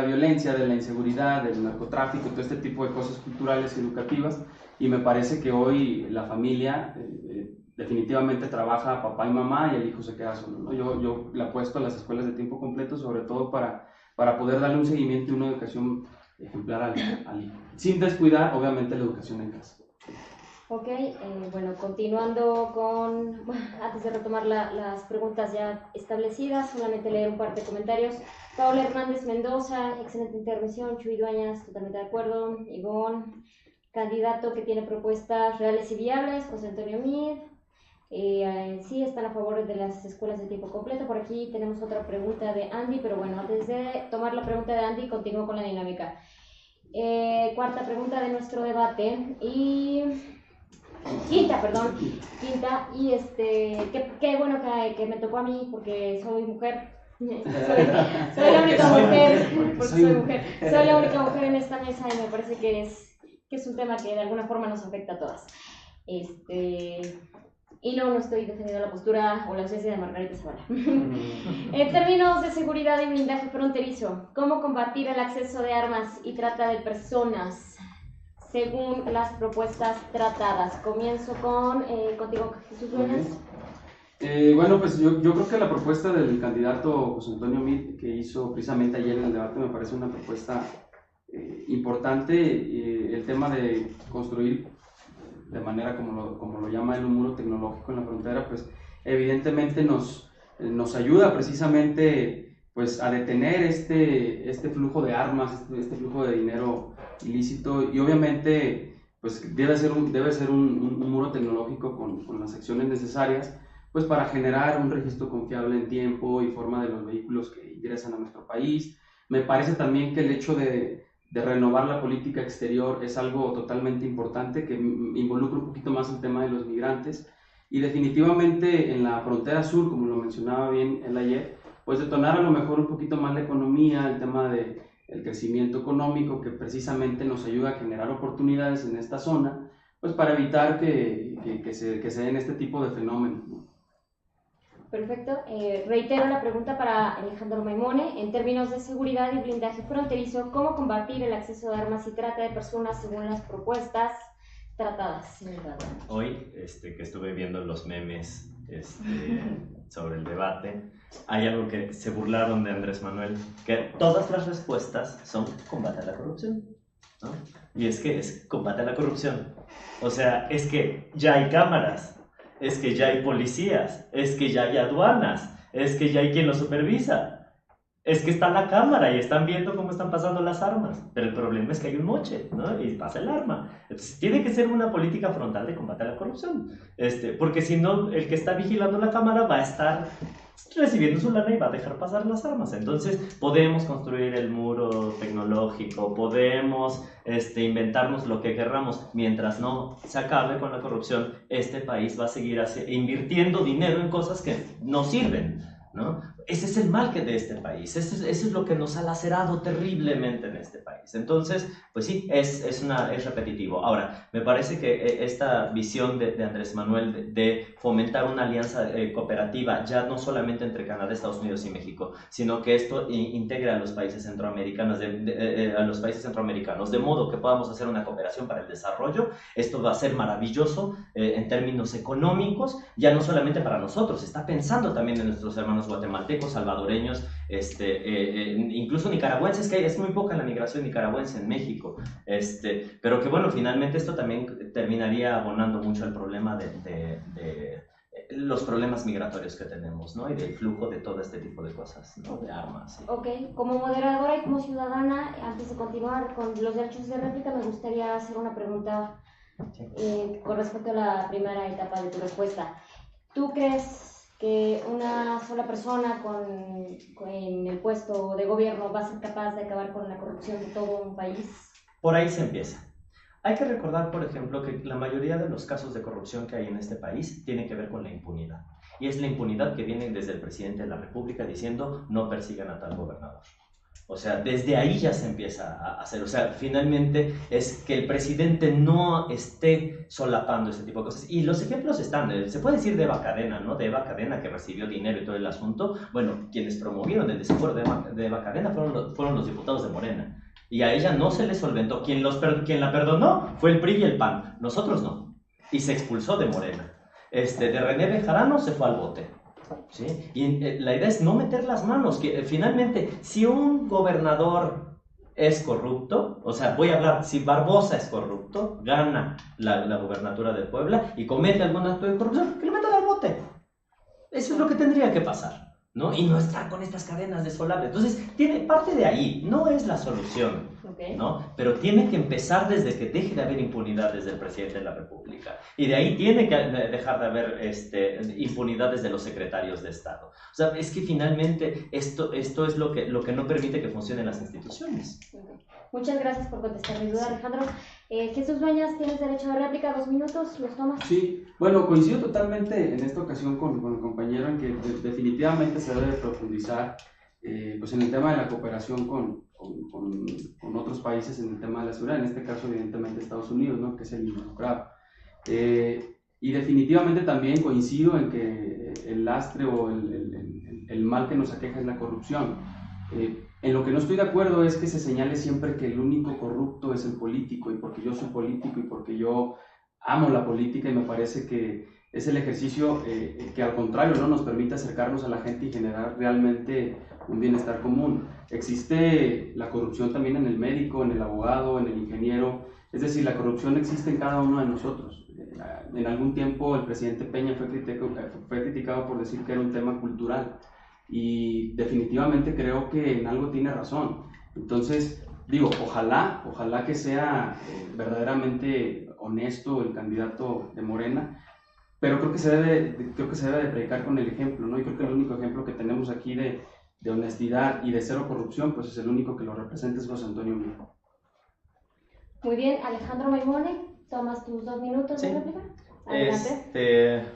violencia, de la inseguridad, del narcotráfico, todo este tipo de cosas culturales y educativas. Y me parece que hoy la familia definitivamente trabaja papá y mamá y el hijo se queda solo, ¿no? Yo le apuesto a las escuelas de tiempo completo sobre todo para poder darle un seguimiento y una educación ejemplar al hijo, sin descuidar obviamente la educación en casa. Ok, bueno, continuando antes de retomar las preguntas ya establecidas, solamente leer un par de comentarios. Paola Hernández Mendoza, excelente intervención. Chuy Dueñas, totalmente de acuerdo. Ivonne, candidato que tiene propuestas reales y viables. José Antonio Mid, sí, están a favor de las escuelas de tiempo completo. Por aquí tenemos otra pregunta de Andy, pero bueno, antes de tomar la pregunta de Andy, continúo con la dinámica. Cuarta pregunta de nuestro debate Quinta, y qué bueno que me tocó a mí porque soy mujer. Soy la única mujer, porque soy mujer. Soy la única mujer en esta mesa y me parece que es un tema que de alguna forma nos afecta a todas. Y no estoy defendiendo la postura o la ausencia de Margarita Zavala. En términos de seguridad y blindaje fronterizo, ¿cómo combatir el acceso de armas y trata de personas según las propuestas tratadas? Comienzo contigo, Jesús Dueñas. Bueno, pues yo creo que la propuesta del candidato José Antonio Mid que hizo precisamente ayer en el debate me parece una propuesta importante. El tema de construir de manera como lo llama él un muro tecnológico en la frontera, pues evidentemente nos ayuda precisamente pues a detener este flujo de armas, este flujo de dinero ilícito y obviamente pues debe ser un muro tecnológico con las acciones necesarias pues para generar un registro confiable en tiempo y forma de los vehículos que ingresan a nuestro país. Me parece también que el hecho de renovar la política exterior es algo totalmente importante que involucra un poquito más el tema de los migrantes y definitivamente en la frontera sur, como lo mencionaba bien él ayer, pues detonar a lo mejor un poquito más la economía, el tema del crecimiento económico que precisamente nos ayuda a generar oportunidades en esta zona, pues para evitar que se den este tipo de fenómenos, ¿no? Perfecto. Reitero la pregunta para Alejandro Maimone. En términos de seguridad y blindaje fronterizo, ¿cómo combatir el acceso de armas y trata de personas según las propuestas tratadas? Hoy, que estuve viendo los memes sobre el debate, hay algo que se burlaron de Andrés Manuel, que todas las respuestas son combate a la corrupción, ¿no? Y es que es combate a la corrupción. O sea, es que ya hay cámaras, es que ya hay policías, es que ya hay aduanas, es que ya hay quien lo supervisa, es que está la cámara y están viendo cómo están pasando las armas, pero el problema es que hay un moche, ¿no? Y pasa el arma. Entonces tiene que ser una política frontal de combate a la corrupción, porque si no, el que está vigilando la cámara va a estar recibiendo su lana y va a dejar pasar las armas. Entonces podemos construir el muro tecnológico, podemos inventarnos lo que querramos, mientras no se acabe con la corrupción, este país va a seguir invirtiendo dinero en cosas que no sirven, ¿no? Ese es el mal que de este país, eso es lo que nos ha lacerado terriblemente en este país. Entonces, pues sí, es repetitivo. Ahora, me parece que esta visión de Andrés Manuel de fomentar una alianza cooperativa, ya no solamente entre Canadá, Estados Unidos y México, sino que esto integre a los países centroamericanos, de modo que podamos hacer una cooperación para el desarrollo. Esto va a ser maravilloso en términos económicos, ya no solamente para nosotros, está pensando también en nuestros hermanos guatemaltecos, salvadoreños, incluso nicaragüenses, que es muy poca la migración nicaragüense en México, pero que bueno, finalmente esto también terminaría abonando mucho al problema de los problemas migratorios que tenemos, ¿no? Y del flujo de todo este tipo de cosas, ¿no? De armas. ¿Sí? Ok, como moderadora y como ciudadana, antes de continuar con los derechos de réplica, me gustaría hacer una pregunta con respecto a la primera etapa de tu respuesta. ¿Tú crees que una sola persona en el puesto de gobierno va a ser capaz de acabar con la corrupción de todo un país? Por ahí se empieza. Hay que recordar, por ejemplo, que la mayoría de los casos de corrupción que hay en este país tienen que ver con la impunidad. Y es la impunidad que viene desde el presidente de la República diciendo no persigan a tal gobernador. O sea, desde ahí ya se empieza a hacer. O sea, finalmente es que el presidente no esté solapando ese tipo de cosas. Y los ejemplos están, se puede decir de Eva Cadena, ¿no? De Eva Cadena que recibió dinero y todo el asunto. Bueno, quienes promovieron el desafuero de Eva Cadena fueron los diputados de Morena. Y a ella no se le solventó. Quien la perdonó fue el PRI y el PAN. Nosotros no. Y se expulsó de Morena. De René Bejarano se fue al bote. ¿Sí? Y la idea es no meter las manos, que finalmente si un gobernador es corrupto, o sea, voy a hablar, si Barbosa es corrupto, gana la gubernatura de Puebla y comete algún acto de corrupción, que lo metan al bote. Eso es lo que tendría que pasar, ¿no? Y no estar con estas cadenas desolables. Entonces, parte de ahí, no es la solución. Okay. ¿No? Pero tiene que empezar desde que deje de haber impunidad desde el presidente de la República. Y de ahí tiene que dejar de haber impunidad desde los secretarios de Estado. O sea, es que finalmente esto es lo que no permite que funcionen las instituciones. Okay. Muchas gracias por contestar mi duda, Alejandro. Jesús Dueñas, tienes derecho a réplica, 2 minutos, ¿los tomas? Sí, bueno, coincido totalmente en esta ocasión con el compañero en que definitivamente se debe profundizar pues en el tema de la cooperación con otros países en el tema de la seguridad, en este caso evidentemente Estados Unidos, ¿no? Que es el involucrado. Y definitivamente también coincido en que el lastre o el mal que nos aqueja es la corrupción. En lo que no estoy de acuerdo es que se señale siempre que el único corrupto es el político, y porque yo soy político y porque yo amo la política, y me parece que es el ejercicio que al contrario, ¿no? Nos permite acercarnos a la gente y generar realmente un bienestar común. Existe la corrupción también en el médico, en el abogado, en el ingeniero, es decir, la corrupción existe en cada uno de nosotros. En algún tiempo el presidente Peña fue criticado por decir que era un tema cultural, y definitivamente creo que en algo tiene razón. Entonces, digo, ojalá que sea verdaderamente honesto el candidato de Morena, pero creo que se debe de predicar con el ejemplo, ¿no? Y creo que el único ejemplo que tenemos aquí de honestidad y de cero corrupción, pues es el único que lo representa, es José Antonio Meade. Muy bien, Alejandro Maimone, tomas tus 2 minutos de réplica. Adelante.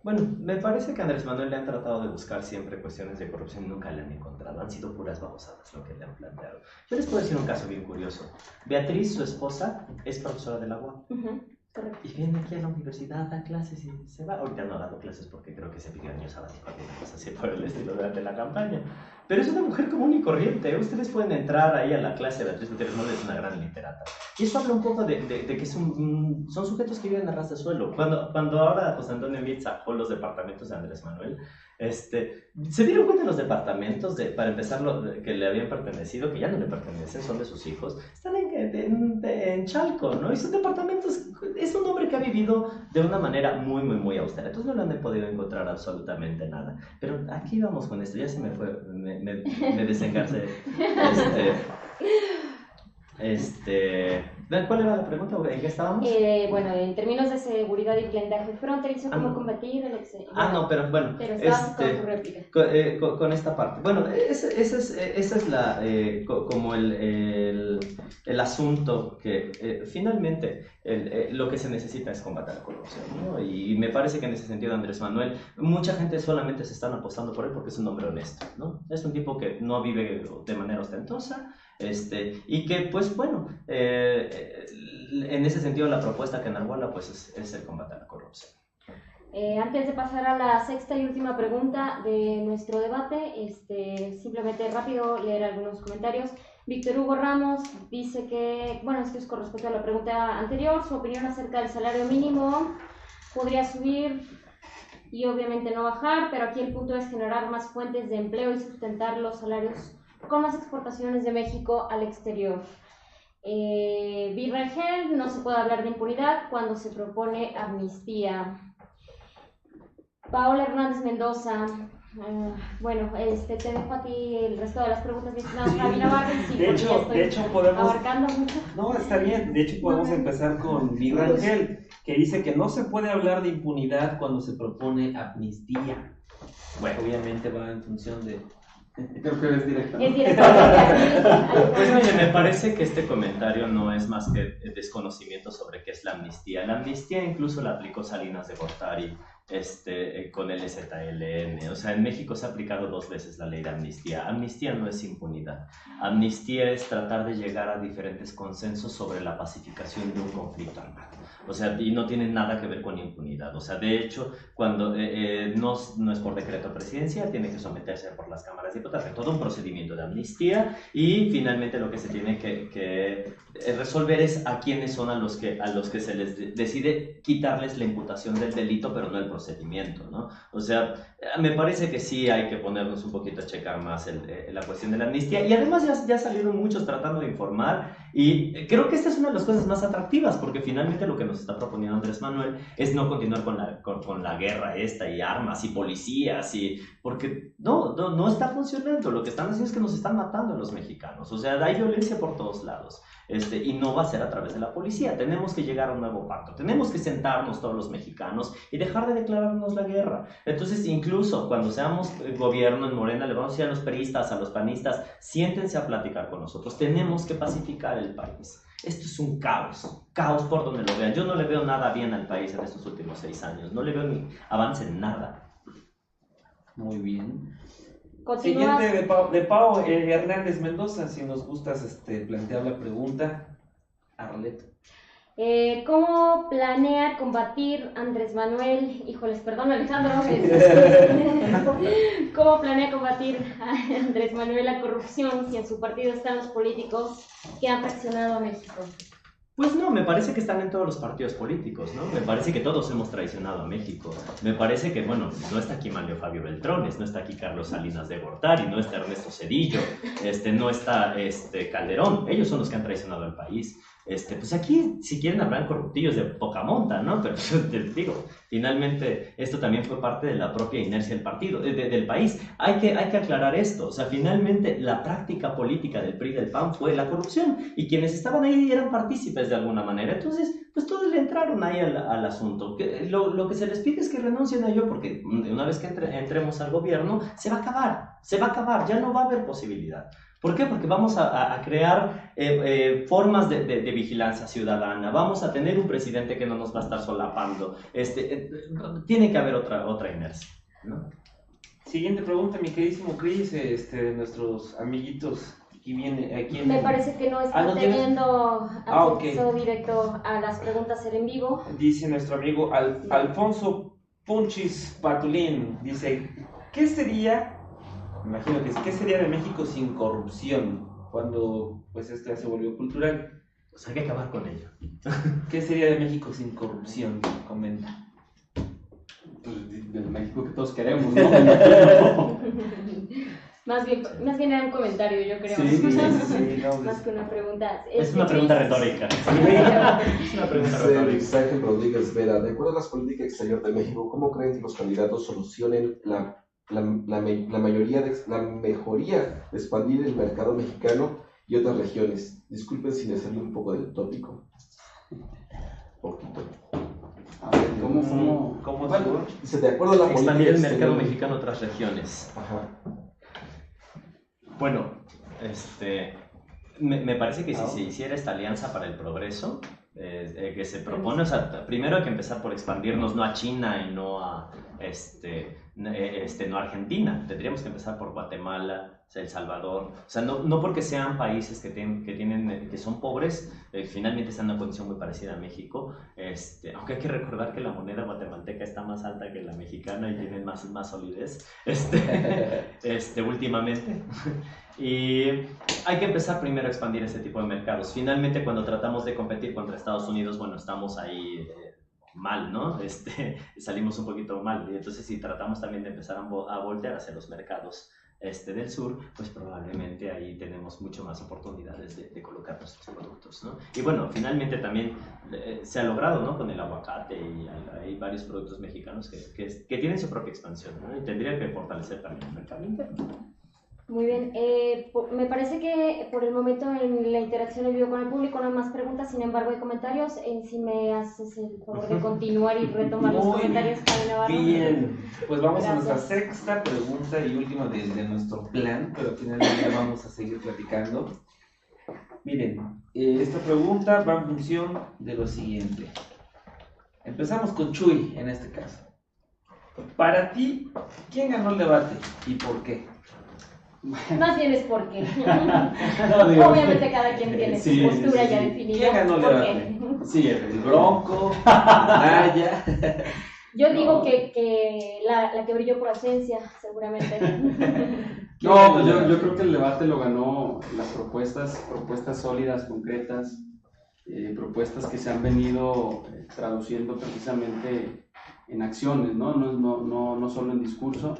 Bueno, me parece que a Andrés Manuel le han tratado de buscar siempre cuestiones de corrupción y nunca le han encontrado. Han sido puras babosadas lo que le han planteado. Yo les puedo decir un caso bien curioso. Beatriz, su esposa, es profesora de la UAP. Correcto. Y viene aquí a la universidad, da clases y se va. Ahorita no ha dado clases porque creo que se pidió años sabático, alguna cosa así por el estilo durante la campaña. Pero es una mujer común y corriente. Ustedes pueden entrar ahí a la clase de Beatriz Gutiérrez Müller, es una gran literata. Y eso habla un poco de que son sujetos que viven a ras de suelo. Cuando ahora José Antonio Meade sacó los departamentos de Andrés Manuel, se dieron cuenta de los departamentos, para empezar, que le habían pertenecido, que ya no le pertenecen, son de sus hijos, están en Chalco, ¿no? Y son departamentos, es un hombre que ha vivido de una manera muy, muy, muy austera. Entonces no le han podido encontrar absolutamente nada. Pero aquí vamos con esto, ya se me fue, me desengarcé. ¿Cuál era la pregunta? ¿En qué estábamos? Bueno, en términos de seguridad y blindaje fronterizo, ¿cómo combatir el exceso? No, pero bueno. Pero estabas con tu réplica. Con esta parte. Bueno, esa es la, como el asunto que finalmente lo que se necesita es combatir la corrupción, ¿no? Y me parece que en ese sentido Andrés Manuel, mucha gente solamente se están apostando por él porque es un hombre honesto, ¿no? Es un tipo que no vive de manera ostentosa. Y que pues bueno, en ese sentido la propuesta que enarbola pues es el combate a la corrupción. Antes de pasar a la sexta y última pregunta de nuestro debate, simplemente rápido leer algunos comentarios. Víctor Hugo Ramos dice que, bueno, esto es con respecto a la pregunta anterior, su opinión acerca del salario mínimo podría subir y obviamente no bajar, pero aquí el punto es generar más fuentes de empleo y sustentar los salarios con las exportaciones de México al exterior. Virrangel, no se puede hablar de impunidad cuando se propone amnistía. Paola Hernández Mendoza, bueno, te dejo a ti el resto de las preguntas, mi estimado Javi Navarro. Sí, de hecho podemos... abarcando mucho. No, está bien, de hecho podemos empezar con Virrangel, que dice que no se puede hablar de impunidad cuando se propone amnistía. Bueno, obviamente va en función de... Creo que es directo. Es directo. Pues mire, me parece que este comentario no es más que desconocimiento sobre qué es la amnistía. La amnistía incluso la aplicó Salinas de Gortari con el ZLN. O sea, en México se ha aplicado 2 veces la ley de amnistía. Amnistía no es impunidad. Amnistía es tratar de llegar a diferentes consensos sobre la pacificación de un conflicto armado. O sea, y no tiene nada que ver con impunidad. O sea, de hecho, cuando no es por decreto presidencial, tiene que someterse por las cámaras de diputados, todo un procedimiento de amnistía, y finalmente lo que se tiene que resolver es a quiénes son a los que se les decide quitarles la imputación del delito, pero no el procedimiento, ¿no? O sea, me parece que sí hay que ponernos un poquito a checar más la cuestión de la amnistía, y además ya salieron muchos tratando de informar, y creo que esta es una de las cosas más atractivas, porque finalmente lo que nos está proponiendo Andrés Manuel es no continuar con la guerra esta, y armas, y policías, porque no está funcionando. Lo que están haciendo es que nos están matando a los mexicanos. O sea, hay violencia por todos lados. Y no va a ser a través de la policía. Tenemos que llegar a un nuevo pacto. Tenemos que sentarnos todos los mexicanos y dejar de declararnos la guerra. Entonces, incluso cuando seamos gobierno en Morena, le vamos a decir a los peristas, a los panistas, siéntense a platicar con nosotros. Tenemos que pacificar el país. Esto es un caos por donde lo vean. Yo no le veo nada bien al país en estos últimos 6 años. No le veo ni avance en nada. Muy bien. Continúas. Siguiente de Pau Hernández Mendoza, si nos gustas plantear la pregunta. Arleto. ¿Cómo planea combatir Andrés Manuel? Híjoles, perdón, Alejandro. ¿Cómo planea combatir a Andrés Manuel la corrupción si en su partido están los políticos que han fraccionado a México? Pues no, me parece que están en todos los partidos políticos, ¿no? Me parece que todos hemos traicionado a México. Me parece que, bueno, no está aquí Manlio Fabio Beltrones, no está aquí Carlos Salinas de Gortari, no está Ernesto Zedillo, no está Calderón. Ellos son los que han traicionado al país. Pues aquí, si quieren, habrán corruptillos de poca monta, ¿no? Pero te digo, finalmente, esto también fue parte de la propia inercia del partido, del país. Hay que aclarar esto. O sea, finalmente, la práctica política del PRI y del PAN fue la corrupción, y quienes estaban ahí eran partícipes de alguna manera. Entonces, pues todos le entraron ahí al asunto. Lo que se les pide es que renuncien a ello, porque una vez que entremos al gobierno, se va a acabar, ya no va a haber posibilidad. ¿Por qué? Porque vamos a crear formas de vigilancia ciudadana, vamos a tener un presidente que no nos va a estar solapando, tiene que haber otra inercia, ¿no? Siguiente pregunta, mi queridísimo Chris, nuestros amiguitos, aquí Me parece que no está teniendo acceso okay. directo a las preguntas en vivo. Dice nuestro amigo Alfonso Punchis Patulín, dice, ¿qué sería de México sin corrupción? Cuando pues ya se volvió cultural. Pues hay que acabar con ello. ¿Qué sería de México sin corrupción? Comenta. Pues del México que todos queremos, ¿no? Más bien era un comentario, yo creo. Sí, no, más que una pregunta. Es una pregunta retórica. Es una pregunta retórica. Ángel Rodríguez Vera, de acuerdo a las políticas exterior de México, ¿cómo creen que los candidatos solucionen la mejoría de expandir el mercado mexicano y otras regiones? Disculpen si me salí un poco del tópico. Poquito. A ver, ¿cómo bueno, dice, de acuerdo a la política expandir el mercado exterior mexicano a otras regiones. Ajá. Bueno, me parece que si se hiciera esta alianza para el progreso, que se propone, o sea, primero hay que empezar por expandirnos no a China y no a no a Argentina. Tendríamos que empezar por Guatemala, El Salvador. O sea, no porque sean países que son pobres, finalmente están en una condición muy parecida a México. Aunque hay que recordar que la moneda guatemalteca está más alta que la mexicana y tienen más solidez últimamente. Y hay que empezar primero a expandir ese tipo de mercados. Finalmente, cuando tratamos de competir contra Estados Unidos, bueno, estamos ahí mal, ¿no? Salimos un poquito mal. Y entonces, si tratamos también de empezar a voltear hacia los mercados del sur, pues probablemente ahí tenemos mucho más oportunidades de colocar nuestros productos, ¿no? Y bueno, finalmente también se ha logrado, ¿no? Con el aguacate, y hay varios productos mexicanos que tienen su propia expansión, ¿no? Y tendría que fortalecer también el mercado interno. Muy bien, me parece que por el momento en la interacción en vivo con el público no hay más preguntas, sin embargo hay comentarios. Si me haces el favor de continuar y retomar los comentarios, Javi Navarro. Bien, pues vamos a nuestra Gracias. sexta pregunta y última de nuestro plan, pero al final del día vamos a seguir platicando. Miren, esta pregunta va en función de lo siguiente. Empezamos con Chuy en este caso. Para ti, ¿quién ganó el debate y por qué? Más bien es por qué. No, digo, Obviamente cada quien tiene Sí, su postura sí, sí, ya sí. definida. ¿Quién ganó el ¿Por debate? qué? Sí, el Bronco, Naya. Yo digo que la que brilló por ausencia, seguramente. No, pues yo creo que el debate lo ganó las propuestas sólidas, concretas, propuestas que se han venido traduciendo precisamente en acciones, no solo en discurso.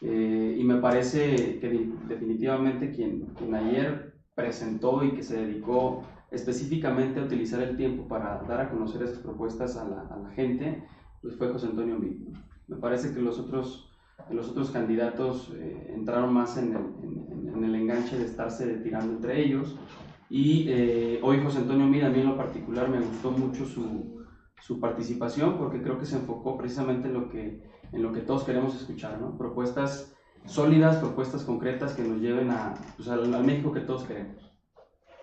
Y me parece que definitivamente quien ayer presentó y que se dedicó específicamente a utilizar el tiempo para dar a conocer esas propuestas a la gente, pues fue José Antonio Meade. Me parece que los otros candidatos entraron más en el enganche de estarse tirando entre ellos, y hoy José Antonio Meade, a mí en lo particular me gustó mucho su participación, porque creo que se enfocó precisamente en lo que todos queremos escuchar, ¿no? Propuestas sólidas, propuestas concretas que nos lleven al México que todos queremos.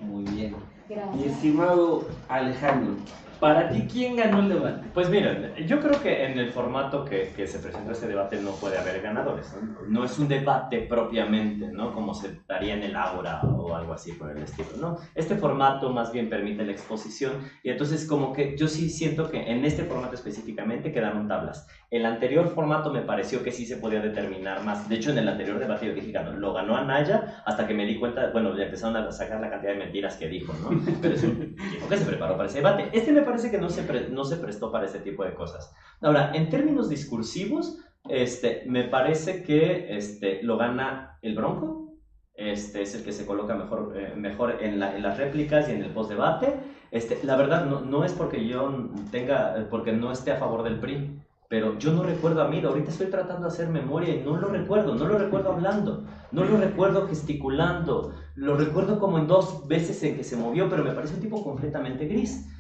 Muy bien. Mi Gracias. estimado Alejandro, para ti, ¿quién ganó el debate? Pues miren, yo creo que en el formato que se presentó este debate no puede haber ganadores, ¿no? No es un debate propiamente, ¿no? Como se daría en el Ágora o algo así por el estilo, ¿no? Este formato más bien permite la exposición, y entonces como que yo sí siento que en este formato específicamente quedaron tablas. El anterior formato me pareció que sí se podía determinar más. De hecho, en el anterior debate yo dije, lo ganó Anaya, hasta que me di cuenta, bueno, ya empezaron a sacar la cantidad de mentiras que dijo, ¿no? Pero es un tipo que se preparó para ese debate. Este me parece que no se prestó para ese tipo de cosas. Ahora, en términos discursivos, me parece que lo gana el Bronco. Es el que se coloca mejor en las réplicas y en el post-debate. La verdad, no es porque porque no esté a favor del PRI, pero yo no recuerdo a Meade. Ahorita estoy tratando de hacer memoria y no lo recuerdo hablando, no lo recuerdo gesticulando, lo recuerdo como en 2 veces en que se movió, pero me parece un tipo completamente gris.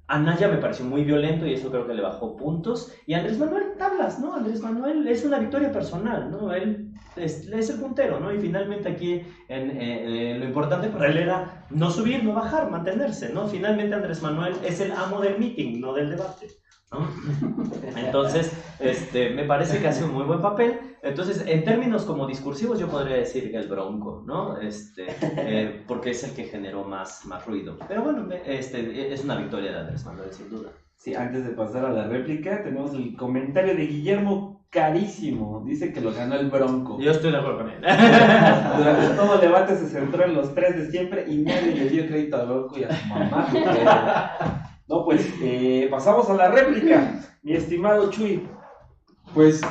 Anaya me pareció muy violento y eso creo que le bajó puntos. Y Andrés Manuel, tablas, ¿no? Andrés Manuel es una victoria personal, ¿no? Él es el puntero, ¿no? Y finalmente aquí lo importante para él era no subir, no bajar, mantenerse, ¿no? Finalmente Andrés Manuel es el amo del meeting, no del debate, ¿no? Entonces, me parece que hace un muy buen papel. Entonces, en términos como discursivos, yo podría decir que el Bronco, ¿no? Porque es el que generó más ruido. Pero bueno, es una victoria de Andrés Manuel, sin duda. Sí, antes de pasar a la réplica, tenemos el comentario de Guillermo Carísimo. Dice que lo ganó el Bronco. Yo estoy de acuerdo con él. Durante todo el debate se centró en los 3 de siempre y nadie le dio crédito al Bronco y a su mamá. No, pues pasamos a la réplica, mi estimado Chuy. Pues,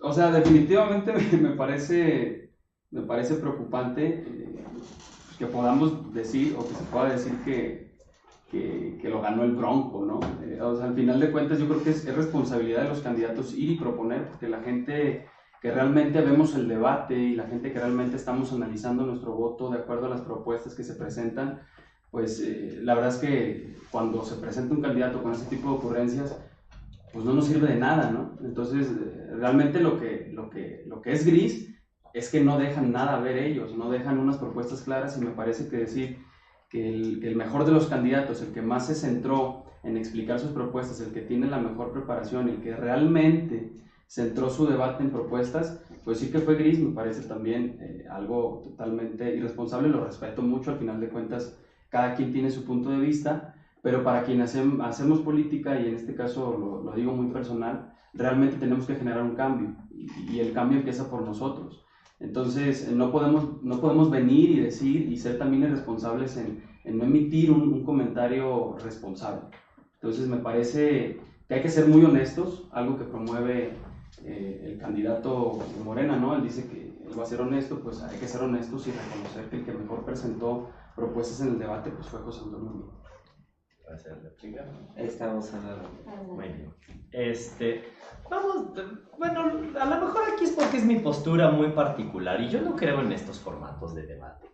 o sea, definitivamente me parece preocupante que podamos decir, o que se pueda decir que lo ganó el Bronco, ¿no? O sea, al final de cuentas yo creo que es responsabilidad de los candidatos ir y proponer, porque la gente que realmente vemos el debate y la gente que realmente estamos analizando nuestro voto de acuerdo a las propuestas que se presentan, pues la verdad es que cuando se presenta un candidato con ese tipo de ocurrencias, pues no nos sirve de nada, ¿no? Entonces, realmente lo que es gris es que no dejan nada a ver ellos, no dejan unas propuestas claras, y me parece que decir que el mejor de los candidatos, el que más se centró en explicar sus propuestas, el que tiene la mejor preparación, el que realmente centró su debate en propuestas, pues sí que fue gris. Me parece también algo totalmente irresponsable. Lo respeto mucho, al final de cuentas cada quien tiene su punto de vista, pero para quienes hacemos política, y en este caso lo digo muy personal, realmente tenemos que generar un cambio, y el cambio empieza por nosotros. Entonces no podemos venir y decir y ser también irresponsables en no emitir un comentario responsable. Entonces me parece que hay que ser muy honestos, algo que promueve el candidato de Morena, ¿no? Él dice que él va a ser honesto, pues hay que ser honestos y reconocer que el que mejor presentó propuestas en el debate pues fue José Antonio Meade. Hacer réplica. Ahí estamos a la... Muy bien. Vamos, bueno, a lo mejor aquí es porque es mi postura muy particular y yo no creo en estos formatos de debate.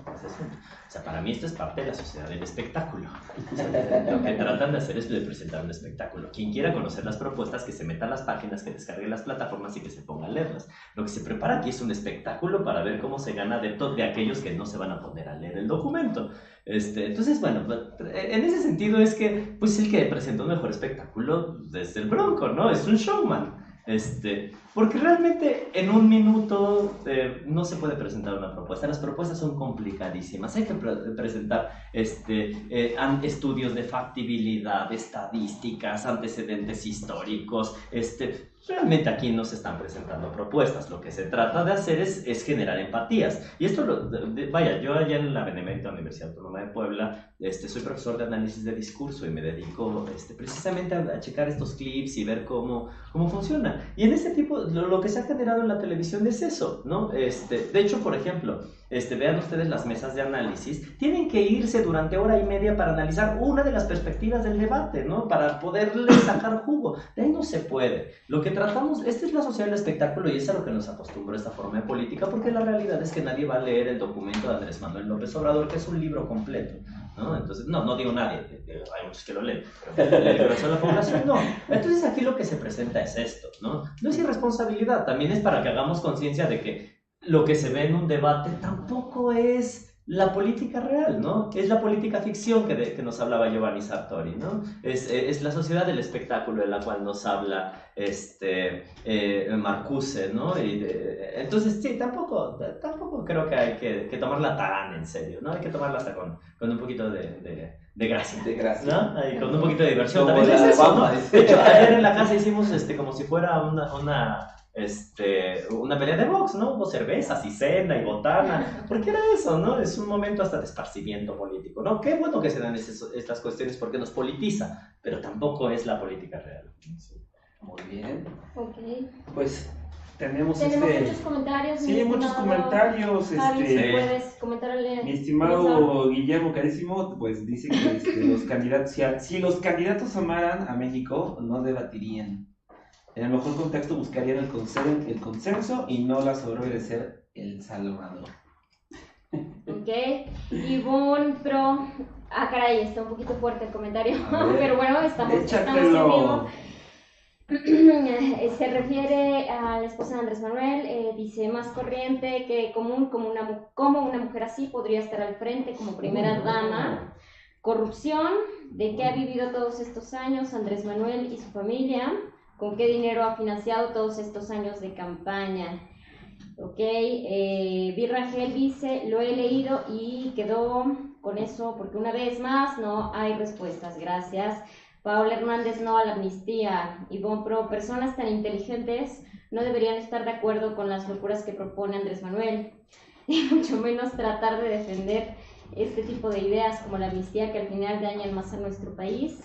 O sea, para mí esto es parte de la sociedad del espectáculo. O sea, lo que tratan de hacer es de presentar un espectáculo. Quien quiera conocer las propuestas, que se meta a las páginas, que descargue las plataformas y que se ponga a leerlas. Lo que se prepara aquí es un espectáculo para ver cómo se gana de aquellos que no se van a poner a leer el documento. Entonces, bueno, en ese sentido es que, pues el que presenta un mejor espectáculo es el Bronco, ¿no? Es un showman. Porque realmente en un minuto no se puede presentar una propuesta. Las propuestas son complicadísimas. Hay que presentar estudios de factibilidad, estadísticas, antecedentes históricos. Realmente aquí no se están presentando propuestas. Lo que se trata de hacer es generar empatías. Y esto, vaya, yo allá en la Benemérita Universidad Autónoma de Puebla soy profesor de análisis de discurso y me dedico precisamente a checar estos clips y ver cómo funciona. Y en este tipo, lo que se ha generado en la televisión es eso, ¿no? De hecho, por ejemplo, vean ustedes las mesas de análisis, tienen que irse durante hora y media para analizar una de las perspectivas del debate, ¿no? Para poderle sacar jugo. De ahí no se puede. Lo que tratamos, esta es la sociedad del espectáculo y es a lo que nos acostumbró esta forma de política, porque la realidad es que nadie va a leer el documento de Andrés Manuel López Obrador, que es un libro completo, ¿no? Entonces, no digo nadie, hay muchos que lo leen, pero el grueso de la población no. Entonces aquí lo que se presenta es esto, ¿no? No es irresponsabilidad, también es para que hagamos conciencia de que lo que se ve en un debate tampoco es la política real, ¿no? Es la política ficción que nos hablaba Giovanni Sartori, ¿no? Es la sociedad del espectáculo de la cual nos habla Marcuse, ¿no? Entonces, sí, tampoco creo que hay que tomarla tan en serio, ¿no? Hay que tomarla hasta con un poquito de gracia. De gracia. ¿No? Y con un poquito de diversión. Como También es eso, ¿no? Obama, De hecho, ayer en la casa hicimos como si fuera una pelea de box, ¿no? Hubo cervezas y cena y botana, porque era eso, ¿no? Es un momento hasta de esparcimiento político, ¿no? Qué bueno que se dan estas cuestiones porque nos politiza, pero tampoco es la política real. Sí. Muy bien. Ok. Pues tenemos muchos comentarios. Sí, muchos comentarios. Javi, si puedes comentarle. Mi estimado Guillermo Carísimo, pues dice que los candidatos, si los candidatos amaran a México, no debatirían. En el mejor contexto buscarían el consenso y no la soberbia de ser el Salvador. Ok. Ivonne Pro. Caray, está un poquito fuerte el comentario. Pero bueno, estamos en vivo. Se refiere a la esposa de Andrés Manuel, dice más corriente que común, como una mujer así podría estar al frente como primera dama. Corrupción, ¿de qué ha vivido todos estos años Andrés Manuel y su familia? ¿Con qué dinero ha financiado todos estos años de campaña? Ok, Virrangel dice, lo he leído y quedó con eso porque una vez más no hay respuestas, gracias. Paola Hernández, no a la amnistía. Ivonne Pro, personas tan inteligentes no deberían estar de acuerdo con las locuras que propone Andrés Manuel, y mucho menos tratar de defender este tipo de ideas como la amnistía que al final dañan más a nuestro país.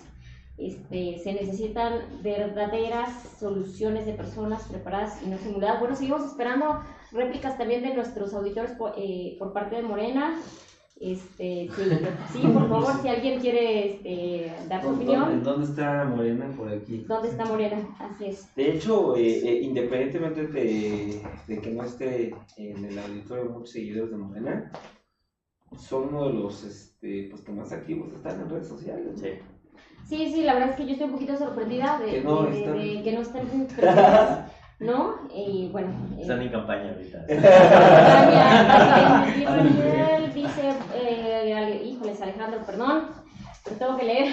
Se necesitan verdaderas soluciones de personas preparadas y no simuladas. Bueno, seguimos esperando réplicas también de nuestros auditores por parte de Morena. Sí, por favor, si alguien quiere dar su opinión. ¿Dónde está Morena por aquí? ¿Dónde está Morena? Así es. De hecho, independientemente de que no esté en el auditorio muchos seguidores de Morena, son uno de los pues, que más activos están en redes sociales. Sí, la verdad es que yo estoy un poquito sorprendida de que no estén presentes, ¿no? Y bueno. Están en campaña ahorita. Dice, híjoles, Alejandro, perdón, pero tengo que leer.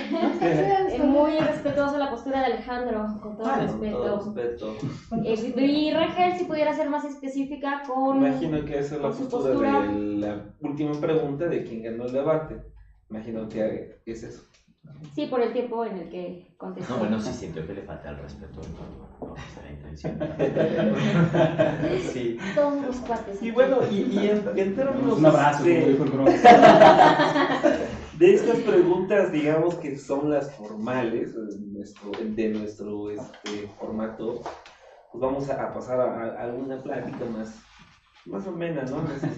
Es muy respetuosa la postura de Alejandro, con todo respeto. Y Rangel, si pudiera ser más específica con. Imagino que esa es la postura de la última pregunta de quién ganó el debate. Imagino que es eso. Sí, por el tiempo en el que contestó. No, bueno, sí sintió que le falta el respeto. No, esa es la intención. Sí. Todos los cuates. Y bueno, y en términos un abrazo, como dijo el Bro. de estas preguntas, digamos que son las formales de nuestro formato, pues vamos a pasar a alguna plática más o menos, ¿no? En ese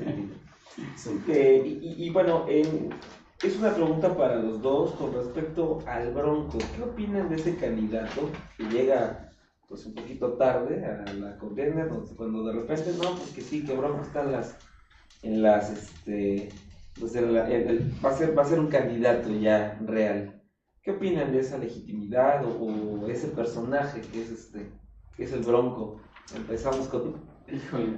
sentido. Y bueno, es una pregunta para los dos con respecto al Bronco. ¿Qué opinan de ese candidato que llega pues un poquito tarde a la contienda, cuando de repente no, pues que sí, que Bronco está pues va a ser un candidato ya real. ¿Qué opinan de esa legitimidad o ese personaje que es el Bronco? Empezamos con... Híjole.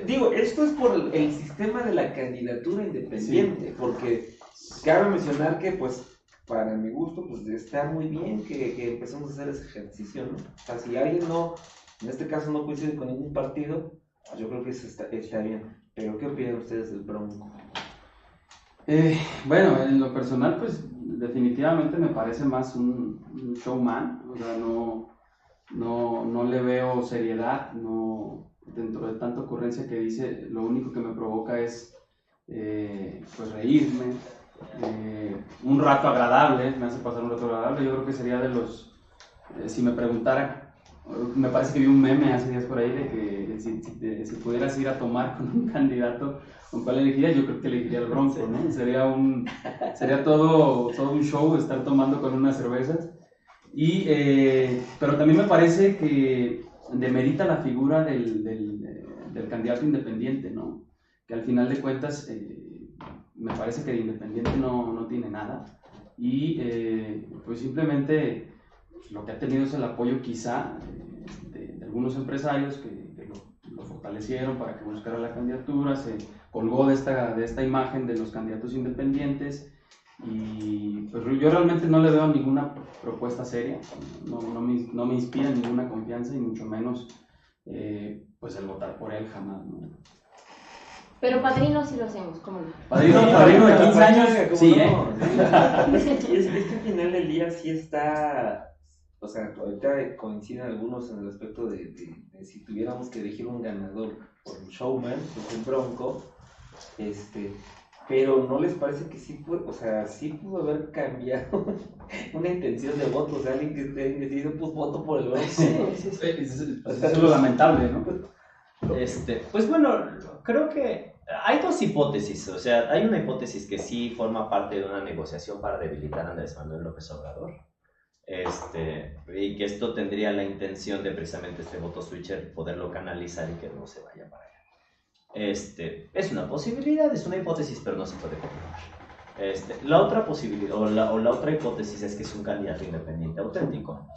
Digo, esto es por el sistema de la candidatura independiente, sí. Porque cabe mencionar que, pues, para mi gusto, pues está muy bien que empecemos a hacer ese ejercicio, ¿no? O sea, si alguien no, en este caso no coincide con ningún partido, yo creo que eso está bien. Pero, ¿qué opinan ustedes del Bronco? Bueno, en lo personal, pues, definitivamente me parece más un showman, o sea, no le veo seriedad, no, dentro de tanta ocurrencia que dice, lo único que me provoca es pues reírme, un rato agradable, me hace pasar un rato agradable. Yo creo que sería de los, si me preguntara, me parece que vi un meme hace días por ahí de que si pudieras ir a tomar con un candidato, ¿con cuál elegirías? Yo creo que elegiría el Bronco, ¿no? Sería todo un show estar tomando con unas cervezas. Pero también me parece que demerita la figura del candidato independiente, ¿no? Que al final de cuentas me parece que de independiente no tiene nada y pues simplemente pues, lo que ha tenido es el apoyo quizá de algunos empresarios que lo fortalecieron para que buscara la candidatura, se colgó de esta imagen de los candidatos independientes. Y pues yo realmente no le veo ninguna propuesta seria, no me inspira ninguna confianza y mucho menos pues el votar por él jamás, ¿no? Pero padrino sí lo hacemos, ¿cómo no? Padrino de 15 años, sí, Es que al final del día sí está, o sea, ahorita coinciden algunos en el aspecto de si tuviéramos que elegir un ganador por un showman, pues el Bronco, pero ¿no les parece que sí pudo haber cambiado una intención de voto? O sea, alguien que esté decidido, pues voto por el Bronco. Es lo lamentable, ¿no? Pues bueno, creo que hay dos hipótesis. O sea, hay una hipótesis que sí forma parte de una negociación para debilitar a Andrés Manuel López Obrador. Y que esto tendría la intención de precisamente este voto switcher poderlo canalizar y que no se vaya para allá. Es una posibilidad, es una hipótesis, pero no se puede comprobar. La otra posibilidad, o la otra hipótesis es que es un candidato independiente auténtico.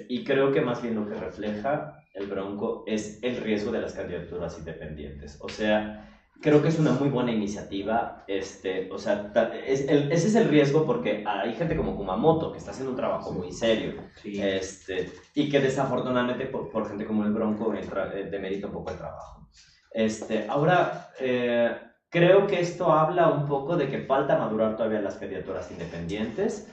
Y creo que más bien lo que refleja el Bronco es el riesgo de las candidaturas independientes. O sea, creo que es una muy buena iniciativa. Ese es el riesgo porque hay gente como Kumamoto que está haciendo un trabajo muy serio. Sí. Y que desafortunadamente por gente como el Bronco demerita un poco el trabajo. Ahora, creo que esto habla un poco de que falta madurar todavía las candidaturas independientes.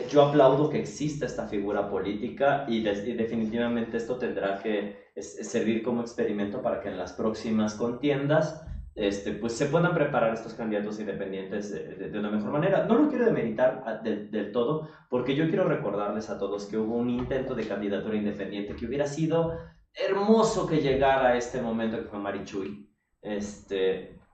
Yo aplaudo que exista esta figura política y definitivamente esto tendrá que servir como experimento para que en las próximas contiendas pues se puedan preparar estos candidatos independientes de una mejor manera. No lo quiero demeritar del todo, porque yo quiero recordarles a todos que hubo un intento de candidatura independiente que hubiera sido hermoso que llegara a este momento, que fue Marichuy.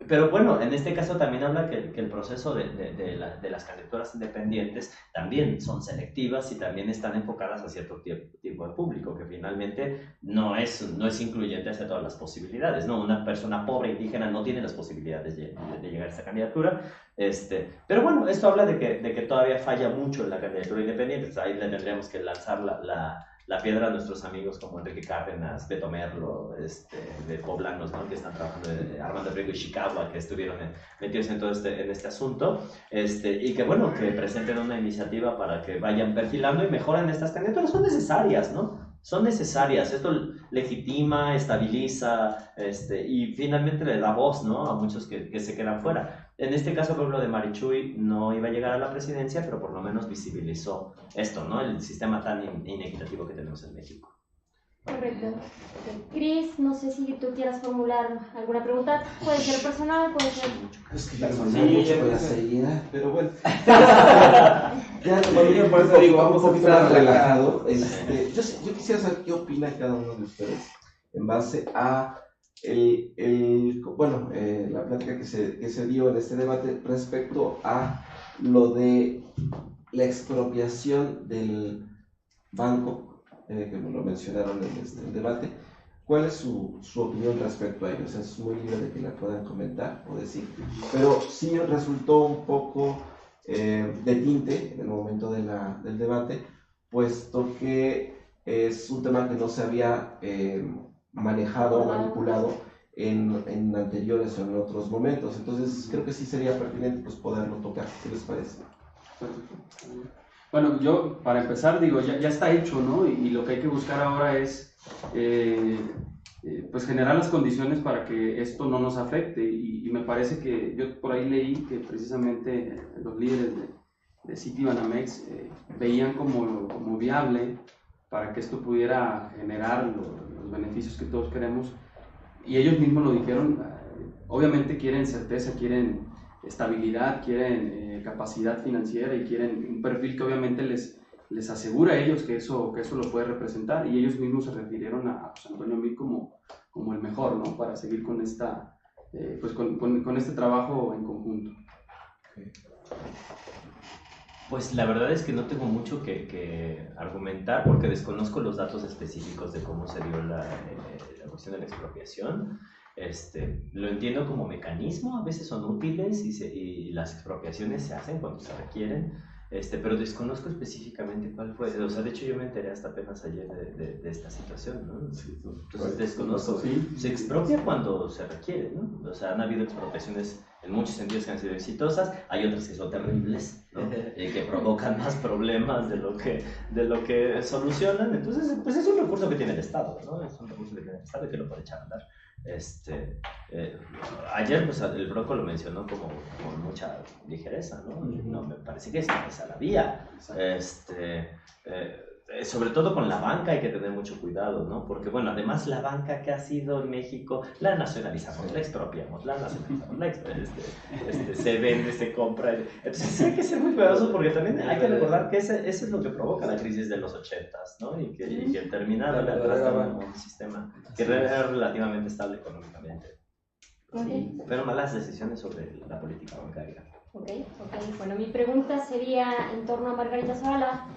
Pero bueno, en este caso también habla que el proceso de las candidaturas independientes también son selectivas y también están enfocadas a cierto tipo de público, que finalmente no es incluyente hacia todas las posibilidades, ¿no? Una persona pobre indígena no tiene las posibilidades de llegar a esta candidatura. Pero bueno, esto habla de que todavía falla mucho en la candidatura independiente. O sea, ahí le tendríamos que lanzar la piedra a nuestros amigos como Enrique Cárdenas, Beto Merlo, de poblanos, ¿no? Que están trabajando, Armando Rico y Chicago, que estuvieron metidos en todo en este asunto, y que bueno, que presenten una iniciativa para que vayan perfilando y mejoren estas candidaturas. Son necesarias, ¿no? Son necesarias. Esto legitima, estabiliza, y finalmente le da voz, ¿no? A muchos que se quedan fuera. En este caso, por ejemplo, de Marichuy no iba a llegar a la presidencia, pero por lo menos visibilizó esto, ¿no? El sistema tan inequitativo que tenemos en México. Correcto. Cris, no sé si tú quieras formular alguna pregunta. Puede ser personal, puede ser... Es que personal, mucho con la seriedad, pero bueno. Ya, por eso digo, vamos un poquito más relajado. Yo quisiera saber qué opina cada uno de ustedes en base a la plática que se dio en este debate respecto a lo de la expropiación del banco, que me lo mencionaron en el debate. ¿Cuál es su opinión respecto a ellos? Es muy libre de que la puedan comentar o decir, pero sí resultó un poco de tinte en el momento del debate, puesto que es un tema que no se había manejado o manipulado en anteriores o en otros momentos. Entonces creo que sí sería pertinente pues poderlo tocar. ¿Qué les parece? Bueno, yo para empezar digo, ya está hecho, ¿no? Y lo que hay que buscar ahora es pues generar las condiciones para que esto no nos afecte. Y me parece que yo por ahí leí que precisamente los líderes de Citibanamex veían como viable para que esto pudiera generar los beneficios que todos queremos. Y ellos mismos lo dijeron, obviamente quieren certeza, quieren estabilidad, quieren capacidad financiera y quieren un perfil que obviamente les asegura a ellos que eso lo puede representar, y ellos mismos se refirieron a José Antonio Meade como el mejor, ¿no? Para seguir con esta pues con este trabajo en conjunto. Pues la verdad es que no tengo mucho que argumentar porque desconozco los datos específicos de cómo se dio la cuestión de la expropiación. Lo entiendo como mecanismo, a veces son útiles y las expropiaciones se hacen cuando se requieren, pero desconozco específicamente cuál fue. O sea, de hecho yo me enteré hasta apenas ayer de esta situación, ¿no? Entonces desconozco. Sí. Se expropia cuando se requiere, ¿no? O sea, han habido expropiaciones en muchos sentidos que han sido exitosas, hay otras que son terribles, ¿no? Que provocan más problemas de lo que solucionan. Entonces, pues es un recurso que tiene el Estado, ¿no? Es un recurso que tiene el Estado y que lo puede echar a andar. Ayer pues el Bronco lo mencionó con mucha ligereza, ¿no? No, me parece que esa es la vía. Sobre todo con la banca hay que tener mucho cuidado, ¿no? Porque, bueno, además la banca que ha sido en México, la nacionalizamos, la expropiamos, se vende, se compra. Entonces hay que ser muy cuidadoso porque también hay que recordar que eso es lo que provoca la crisis de los 80s, ¿no? Y que termina atrás de un sistema que era relativamente estable económicamente. Sí, pero malas decisiones sobre la política bancaria. Ok. Bueno, mi pregunta sería en torno a Margarita Zavala,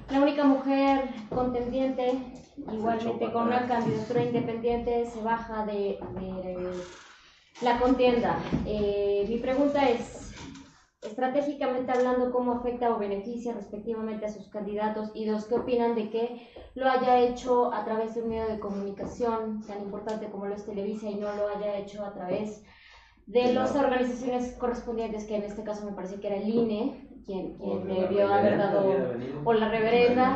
la única mujer contendiente, igualmente con una candidatura independiente, se baja de la contienda. Mi pregunta es, estratégicamente hablando, ¿cómo afecta o beneficia respectivamente a sus candidatos? Y dos, ¿qué opinan de que lo haya hecho a través de un medio de comunicación tan importante como lo es Televisa y no lo haya hecho a través de las organizaciones correspondientes, que en este caso me parece que era el INE, quien debió haber dado, o la reverenda?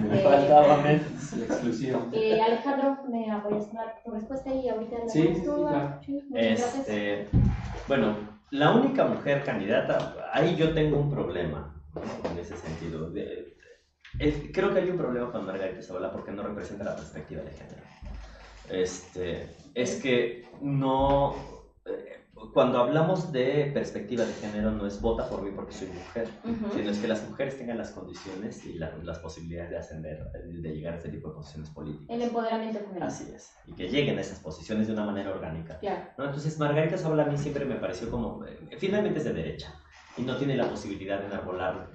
Me faltaba menos. La exclusión. Alejandro, ¿me apoyas dar tu respuesta y ahorita la Sí, pones tú? claro. Sí, muchas gracias. Bueno, la única mujer candidata, ahí yo tengo un problema, ¿no? En ese sentido. Creo que hay un problema con Margarita Zavala porque no representa la perspectiva de género. Es que no, cuando hablamos de perspectiva de género no es vota por mí porque soy mujer, sino es que las mujeres tengan las condiciones y las posibilidades de ascender, de llegar a este tipo de posiciones políticas. El empoderamiento femenino. Así es, y que lleguen a esas posiciones de una manera orgánica. Claro. ¿No? Entonces Margarita Zavala a mí siempre me pareció como, finalmente es de derecha, y no tiene la posibilidad de enarbolar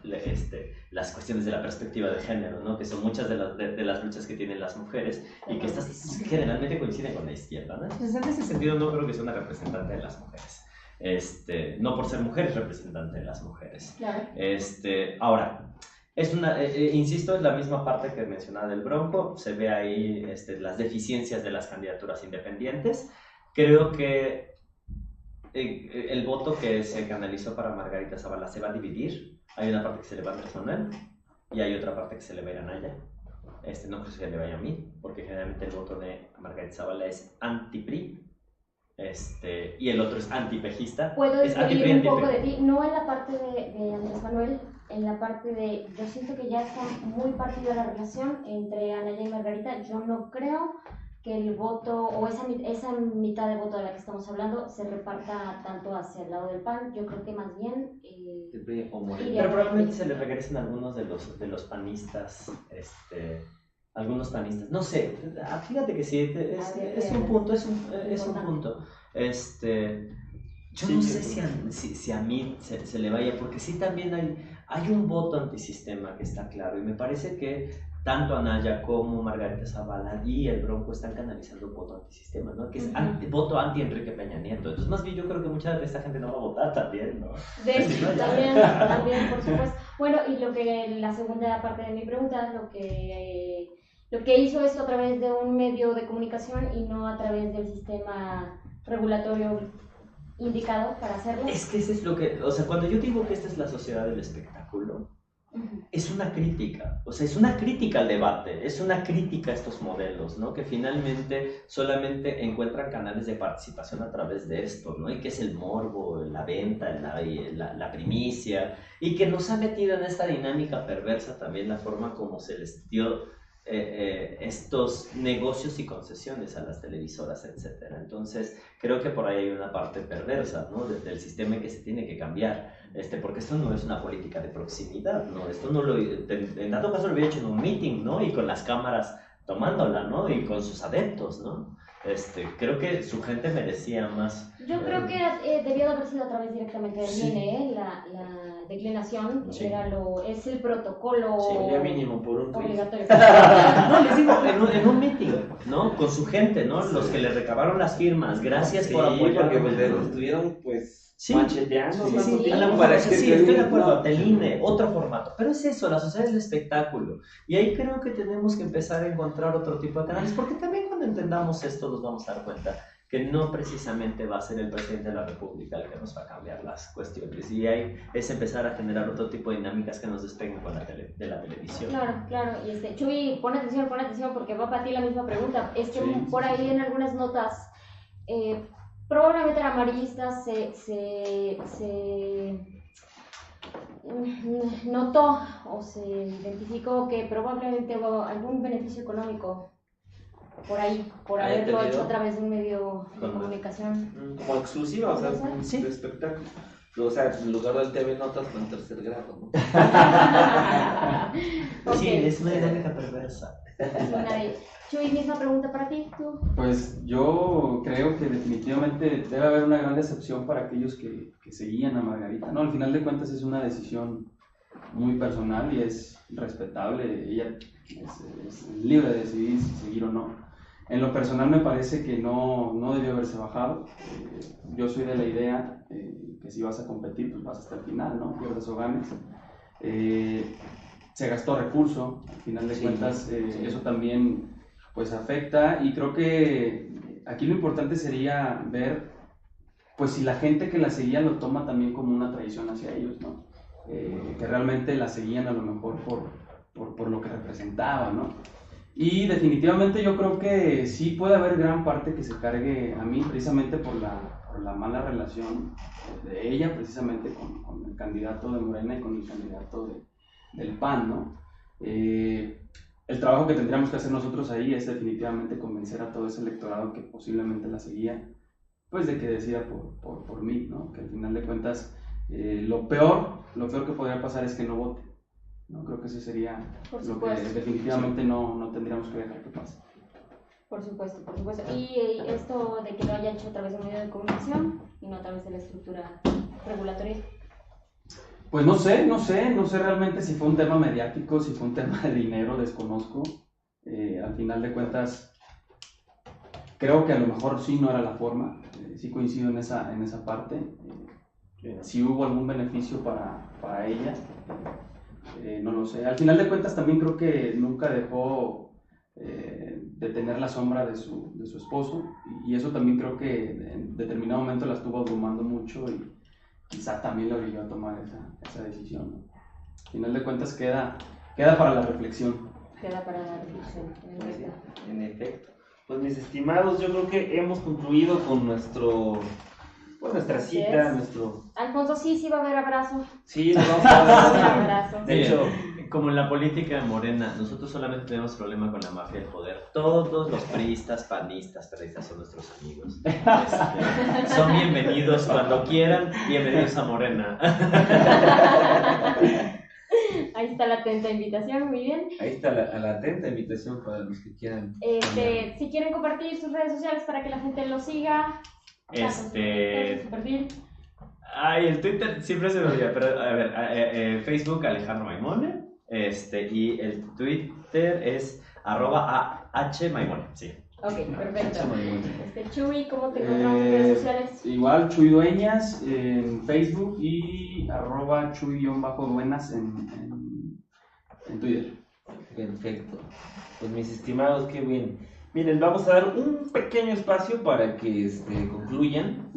las cuestiones de la perspectiva de género, ¿no? Que son muchas de las luchas que tienen las mujeres y que estas generalmente coinciden con la izquierda, ¿no? Entonces, en ese sentido no creo que sea una representante de las mujeres. No por ser mujer es representante de las mujeres. Claro. Ahora, insisto, es la misma parte que mencionaba del Bronco, se ve ahí las deficiencias de las candidaturas independientes. Creo que el voto que se canalizó para Margarita Zavala se va a dividir. Hay una parte que se le va a Andrés Manuel y hay otra parte que se le va a ir a Anaya. No creo que se le vaya a mí, porque generalmente el voto de Margarita Zavala es anti-PRI, y el otro es anti-pejista. ¿Puedo es decir un poco de ti? No en la parte de Andrés Manuel, en la parte de... Yo siento que ya está muy partida la relación entre Anaya y Margarita. Yo no creo que el voto, o esa mitad de voto de la que estamos hablando, se reparta tanto hacia el lado del PAN. Yo creo que más bien... Pero probablemente se le regresen algunos de los panistas, algunos panistas. No sé, fíjate que sí, es un punto, es un punto. Yo no sé si a mí se le vaya, porque sí también hay un voto antisistema que está claro y me parece que tanto Anaya como Margarita Zavala y el Bronco están canalizando voto antisistema, ¿no? Que es voto anti-Enrique Peña Nieto. Entonces, más bien yo creo que mucha de esta gente no va a votar también, ¿no? De hecho, también, por supuesto. Bueno, y la segunda parte de mi pregunta, lo que hizo esto a través de un medio de comunicación y no a través del sistema regulatorio indicado para hacerlo. Es que eso es lo que, o sea, cuando yo digo que esta es la sociedad del espectáculo, es una crítica, o sea, es una crítica al debate, es una crítica a estos modelos, ¿no? Que finalmente solamente encuentran canales de participación a través de esto, ¿no? Y que es el morbo, la venta, la primicia, y que nos ha metido en esta dinámica perversa también la forma como se les dio estos negocios y concesiones a las televisoras, etc. Entonces, creo que por ahí hay una parte perversa, ¿no? Del sistema que se tiene que cambiar, porque esto no es una política de proximidad, ¿no? Esto no lo, en dado caso lo había hecho en un meeting, ¿no? Y con las cámaras tomándola, ¿no? Y con sus adeptos, ¿no? Creo que su gente merecía más. Yo creo que debió de haber sido a través directamente del INE, la declinación, Sí. es el protocolo Ya mínimo por un tweet. obligatorio. No, les digo, en un meeting, ¿no? Con su gente, ¿no? Los que le recabaron las firmas, gracias por apoyar. Porque pues estuvieron pues Sí. macheteando Sí, tanto sí, tiempo a lo mejor, para sí, que sí, te estoy de digan, acuerdo, no. del INE, otro formato, pero es eso, la sociedad del espectáculo, y ahí creo que tenemos que empezar a encontrar otro tipo de canales, porque también cuando entendamos esto nos vamos a dar cuenta que no precisamente va a ser el presidente de la República el que nos va a cambiar las cuestiones, y ahí es empezar a generar otro tipo de dinámicas que nos despeguen con de la televisión. Claro, y Chuy, pon atención, porque va para ti la misma pregunta. Es que Sí, por ahí en algunas notas, probablemente el amarillista se notó o se identificó que probablemente hubo algún beneficio económico por ahí, por haberlo entendido. hecho a través de un medio de comunicación. Como exclusiva, o sea, ¿Puede ser? de espectáculo. O sea, en lugar del TV Notas fue en tercer grado, ¿no? Sí, Ok. es una dinámica perversa. Es una de- Chuy, misma pregunta para ti, tú. Pues yo creo que definitivamente debe haber una gran decepción para aquellos que seguían a Margarita, ¿no? Al final de cuentas es una decisión muy personal y es respetable, ella es libre de decidir si seguir o no. En lo personal me parece que no debió haberse bajado. Yo soy de la idea que si vas a competir, pues vas hasta el final, ¿no? Pierdas o ganes. Se gastó recurso, al final de cuentas eso también pues afecta, y creo que aquí lo importante sería ver pues si la gente que la seguía lo toma también como una traición hacia ellos, ¿no? Que realmente la seguían a lo mejor por lo que representaba, ¿no? Y definitivamente yo creo que sí puede haber gran parte que se cargue a mí precisamente por la mala relación de ella precisamente con el candidato de Morena y con el candidato del PAN, ¿no? El trabajo que tendríamos que hacer nosotros ahí es definitivamente convencer a todo ese electorado que posiblemente la seguía, pues de que decida por mí, ¿no? Que al final de cuentas lo peor que podría pasar es que no vote, ¿no? Creo que eso sería Por lo que supuesto. definitivamente no tendríamos que dejar que pase. Por supuesto. Y esto de que lo haya hecho a través de un medio de comunicación y no a través de la estructura regulatoria. Pues no sé realmente si fue un tema mediático, si fue un tema de dinero, desconozco. Al final de cuentas, creo que a lo mejor sí no era la forma, sí coincido en esa parte. Si hubo algún beneficio para ella, no lo sé. Al final de cuentas también creo que nunca dejó de tener la sombra de su esposo, y eso también creo que en determinado momento la estuvo abrumando mucho y quizá también le obligó a tomar esa decisión, ¿no? Al final de cuentas queda para la reflexión. Queda para la reflexión. En efecto. Pues mis estimados, yo creo que hemos concluido con nuestra Así cita, es. nuestro... Alfonso, sí va a haber abrazo. Sí, nos vamos a Va a haber dar... abrazo. De hecho, Como en la política de Morena, nosotros solamente tenemos problema con la mafia del poder. Todos los priistas, panistas, periodistas son nuestros amigos. Son bienvenidos cuando quieran, bienvenidos a Morena. Ahí está la atenta invitación, muy bien. ahí está la atenta invitación para los que quieran. Si quieren compartir sus redes sociales para que la gente lo siga, su perfil. Ay, el Twitter siempre se me olvida, pero a ver, Facebook Alejandro Maimone, y el Twitter es @hmaimone, sí. Ok, perfecto. Chuy, ¿cómo te encontramos en redes sociales? Igual Chuy Dueñas en Facebook y @Chuy_Duenas en Twitter. Perfecto. Pues mis estimados, qué bien. Miren, vamos a dar un pequeño espacio para que concluyan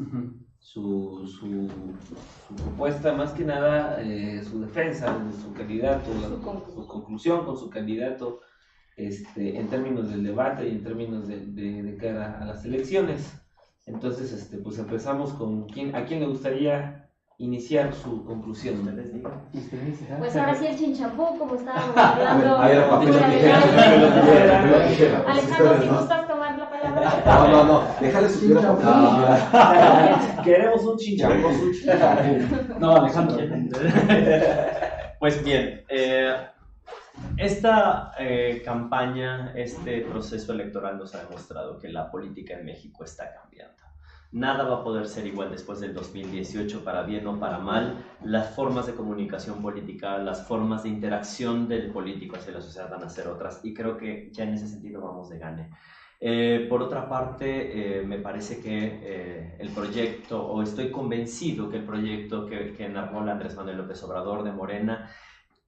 su propuesta, más que nada su defensa de su candidato, su conclusión con su candidato, en términos del debate y en términos de cara a las elecciones. Entonces, pues empezamos con a quién le gustaría iniciar su conclusión. Pues ahora sí el chinchampú, como estábamos hablando. A ver, papel o tijera. Alejandro, si gustas tomar la palabra. No, déjale su tijera. Queremos un chinchampú. No, Alejandro. Pues bien, esta campaña, este proceso electoral nos ha demostrado que la política en México está cambiando. Nada va a poder ser igual después del 2018, para bien o para mal. Las formas de comunicación política, las formas de interacción del político hacia la sociedad van a ser otras, y creo que ya en ese sentido vamos de gane. Por otra parte, me parece que el proyecto, o estoy convencido que el proyecto que enarbola Andrés Manuel López Obrador de Morena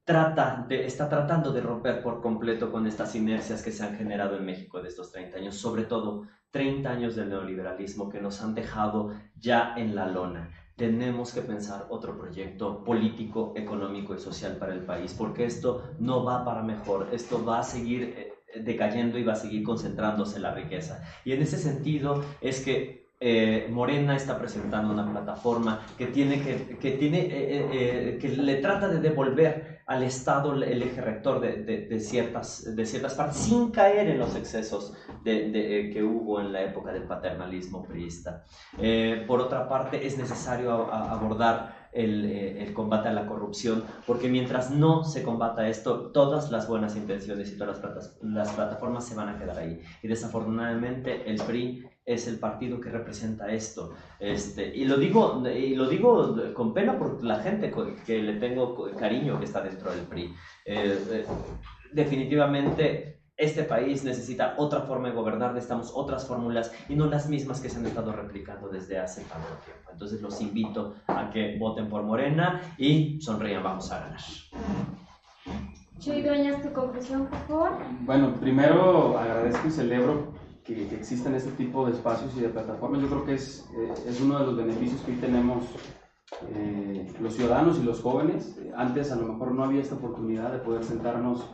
está tratando de romper por completo con estas inercias que se han generado en México de estos 30 años, sobre todo 30 años del neoliberalismo que nos han dejado ya en la lona. Tenemos que pensar otro proyecto político, económico y social para el país, porque esto no va para mejor, esto va a seguir decayendo y va a seguir concentrándose la riqueza. Y en ese sentido es que Morena está presentando una plataforma que le trata de devolver al Estado el eje rector de ciertas partes, sin caer en los excesos que hubo en la época del paternalismo priista. Por otra parte, es necesario abordar el combate a la corrupción, porque mientras no se combata esto, todas las buenas intenciones y todas las plataformas se van a quedar ahí. Y desafortunadamente el PRI es el partido que representa esto. Y lo digo con pena por la gente que le tengo cariño que está dentro del PRI. Definitivamente este país necesita otra forma de gobernar, necesitamos otras fórmulas y no las mismas que se han estado replicando desde hace tanto tiempo. Entonces los invito a que voten por Morena y sonrían, vamos a ganar. Chuy Dueñas, tu conclusión, por favor. Bueno, primero agradezco y celebro que existen este tipo de espacios y de plataformas. Yo creo que es uno de los beneficios que hoy tenemos los ciudadanos y los jóvenes. Antes a lo mejor no había esta oportunidad de poder sentarnos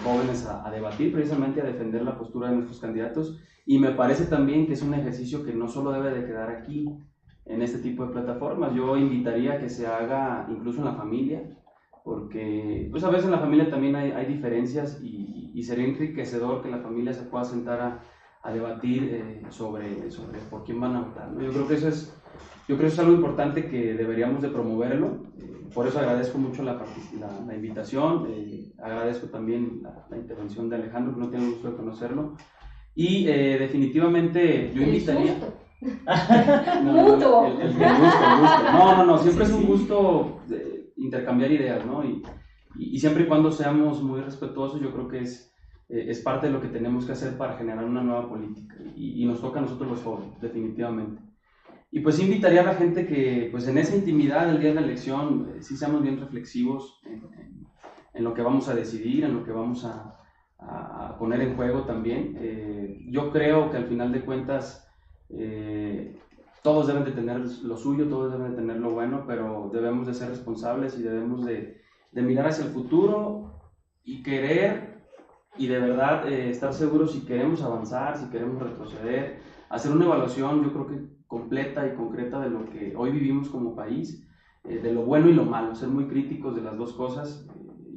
jóvenes a debatir, precisamente a defender la postura de nuestros candidatos, y me parece también que es un ejercicio que no solo debe de quedar aquí en este tipo de plataformas. Yo invitaría a que se haga incluso en la familia, porque pues a veces en la familia también hay diferencias y sería enriquecedor que la familia se pueda sentar a debatir sobre por quién van a votar, ¿no? Yo creo que eso es algo importante que deberíamos de promoverlo. Por eso agradezco mucho la invitación, agradezco también la intervención de Alejandro, que no tengo el gusto de conocerlo, y definitivamente yo invitaría... Mutuo. El gusto. No, siempre es un gusto intercambiar ideas, ¿no? Y siempre y cuando seamos muy respetuosos, yo creo que es parte de lo que tenemos que hacer para generar una nueva política, y nos toca a nosotros los jóvenes, definitivamente. Y pues invitaría a la gente que pues en esa intimidad del día de la elección sí seamos bien reflexivos en lo que vamos a decidir, en lo que vamos a poner en juego también. Yo creo que al final de cuentas todos deben de tener lo suyo, todos deben de tener lo bueno, pero debemos de ser responsables y debemos de mirar hacia el futuro y querer y de verdad estar seguros si queremos avanzar, si queremos retroceder, hacer una evaluación, yo creo que completa y concreta de lo que hoy vivimos como país, de lo bueno y lo malo, ser muy críticos de las dos cosas.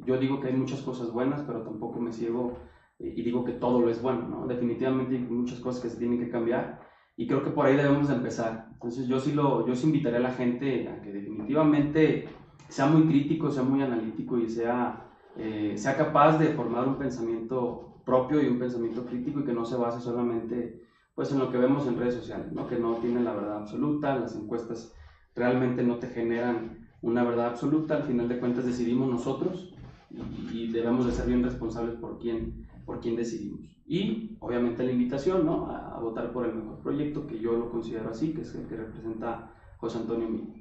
Yo digo que hay muchas cosas buenas, pero tampoco me ciego y digo que todo lo es bueno, ¿no? Definitivamente hay muchas cosas que se tienen que cambiar y creo que por ahí debemos de empezar. Entonces yo sí invitaría a la gente a que definitivamente sea muy crítico, sea muy analítico y sea capaz de formar un pensamiento propio y un pensamiento crítico, y que no se base solamente pues en lo que vemos en redes sociales, ¿no? Que no tienen la verdad absoluta, las encuestas realmente no te generan una verdad absoluta. Al final de cuentas decidimos nosotros y debemos de ser bien responsables por quién decidimos. Y obviamente la invitación, ¿no?, a votar por el mejor proyecto, que yo lo considero así, que es el que representa José Antonio Mina.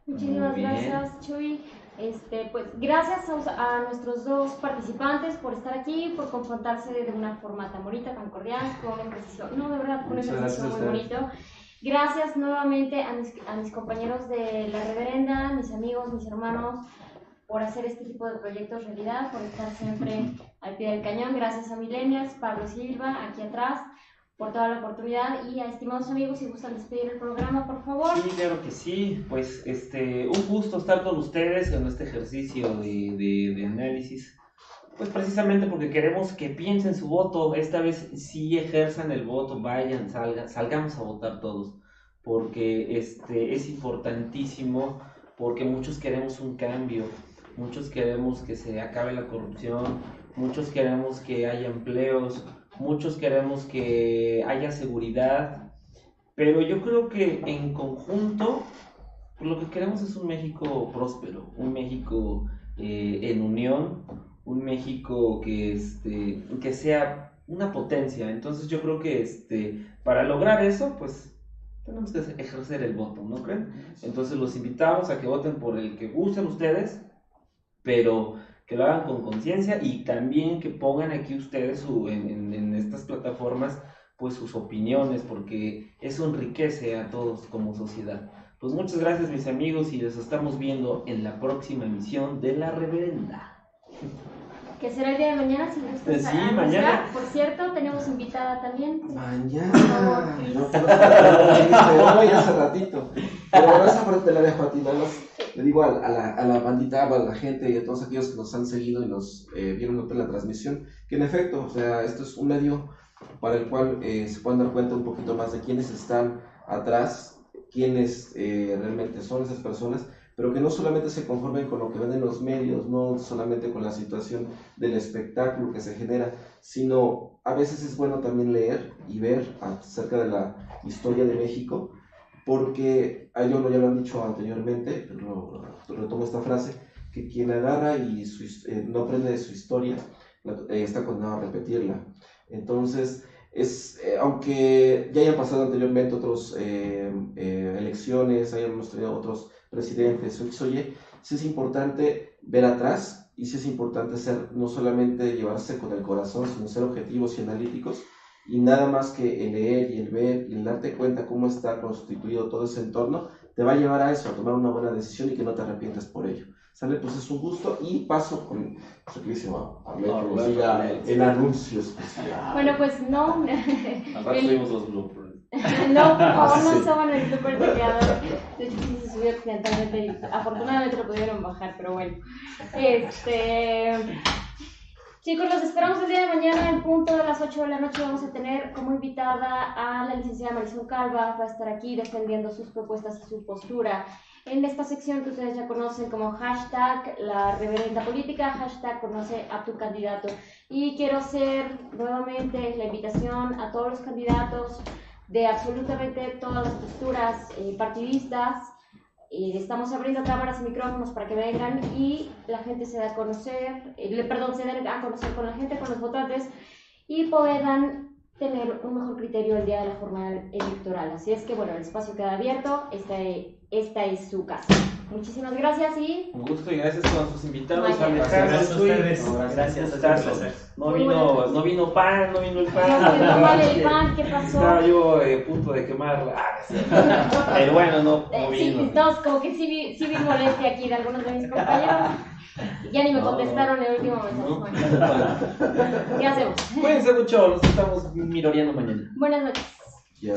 Muchísimas Muy bien. gracias, Chuy. Pues gracias a nuestros dos participantes por estar aquí, por confrontarse de una forma tan bonita, tan cordial, con un ejercicio, no, de verdad, con un Muchas ejercicio gracias a muy ustedes. bonito. Gracias nuevamente a mis compañeros de la reverenda, mis amigos, mis hermanos, por hacer este tipo de proyectos realidad, por estar siempre al pie del cañón. Gracias a Millennials, Pablo Silva, aquí atrás, por toda la oportunidad. Y a estimados amigos, si gustan despedir el programa, por favor. Sí, claro que sí. Pues un gusto estar con ustedes en este ejercicio de análisis. Pues precisamente porque queremos que piensen su voto. Esta vez sí ejerzan el voto, vayan, salgamos a votar todos. Porque es importantísimo, porque muchos queremos un cambio, muchos queremos que se acabe la corrupción, muchos queremos que haya empleos, muchos queremos que haya seguridad. Pero yo creo que en conjunto lo que queremos es un México próspero, un México en unión, un México que sea una potencia. Entonces yo creo que para lograr eso, pues tenemos que ejercer el voto, ¿no creen? Entonces los invitamos a que voten por el que gusten ustedes, pero que lo hagan con conciencia y también que pongan aquí ustedes en estas plataformas pues sus opiniones, porque eso enriquece a todos como sociedad. Pues muchas gracias, mis amigos, y los estamos viendo en la próxima emisión de La Reverenda. Que será el día de mañana, si gustan Sí, anunciar. mañana. Por cierto, tenemos invitada también. Mañana. No puedo estar hoy hace ratito. Pero bueno, esa parte la dejo a ti, nada más. Le digo a la bandita, a la gente y a todos aquellos que nos han seguido y nos vieron en la transmisión, que en efecto, o sea, esto es un medio para el cual se pueden dar cuenta un poquito más de quiénes están atrás, quiénes realmente son esas personas, pero que no solamente se conformen con lo que ven en los medios, no solamente con la situación del espectáculo que se genera, sino a veces es bueno también leer y ver acerca de la historia de México, porque yo ya lo han dicho anteriormente, pero retomo esta frase, que quien agarra y no aprende de su historia, está condenado a repetirla. Entonces, aunque ya hayan pasado anteriormente otras elecciones, hayamos tenido otros presidentes, sí es importante ver atrás y sí es importante no solamente llevarse con el corazón, sino ser objetivos y analíticos, y nada más que el leer y el ver y el darte cuenta cómo está constituido todo ese entorno, te va a llevar a eso, a tomar una buena decisión y que no te arrepientas por ello. ¿Sale? Pues es un gusto y paso con nuestro queridísimo Arlet, que nos diga el anuncio especial. Bueno, pues no. Aparte subimos los bloopers. No, por favor, no suban el super creador. De hecho, sí se subió accidentalmente y afortunadamente lo pudieron bajar, pero bueno. Chicos, los esperamos el día de mañana en punto de las 8 de la noche. Vamos a tener como invitada a la licenciada Marisol Calva. Va a estar aquí defendiendo sus propuestas y su postura en esta sección que ustedes ya conocen como hashtag la reverenda política, hashtag conoce a tu candidato. Y quiero hacer nuevamente la invitación a todos los candidatos de absolutamente todas las posturas partidistas. Estamos abriendo cámaras y micrófonos para que vengan y la gente se dé a conocer, se den a conocer con la gente, con los votantes, y puedan tener un mejor criterio el día de la jornada electoral. Así es que bueno, el espacio queda abierto, esta es su casa. Muchísimas gracias y... Un gusto y gracias a nuestros invitados. Gracias a ustedes. Gracias. No Muy vino pan, no vino el pan. No vale el pan, ¿qué pasó? Estaba yo a punto de quemarla. Pero bueno, no vino. Sí, no, como que sí vi molestia aquí de algunos de mis compañeros. Ya ni me contestaron el último mensaje. Bueno, ¿qué hacemos? Cuídense mucho, nos estamos miroreando mañana. Buenas noches. Ya.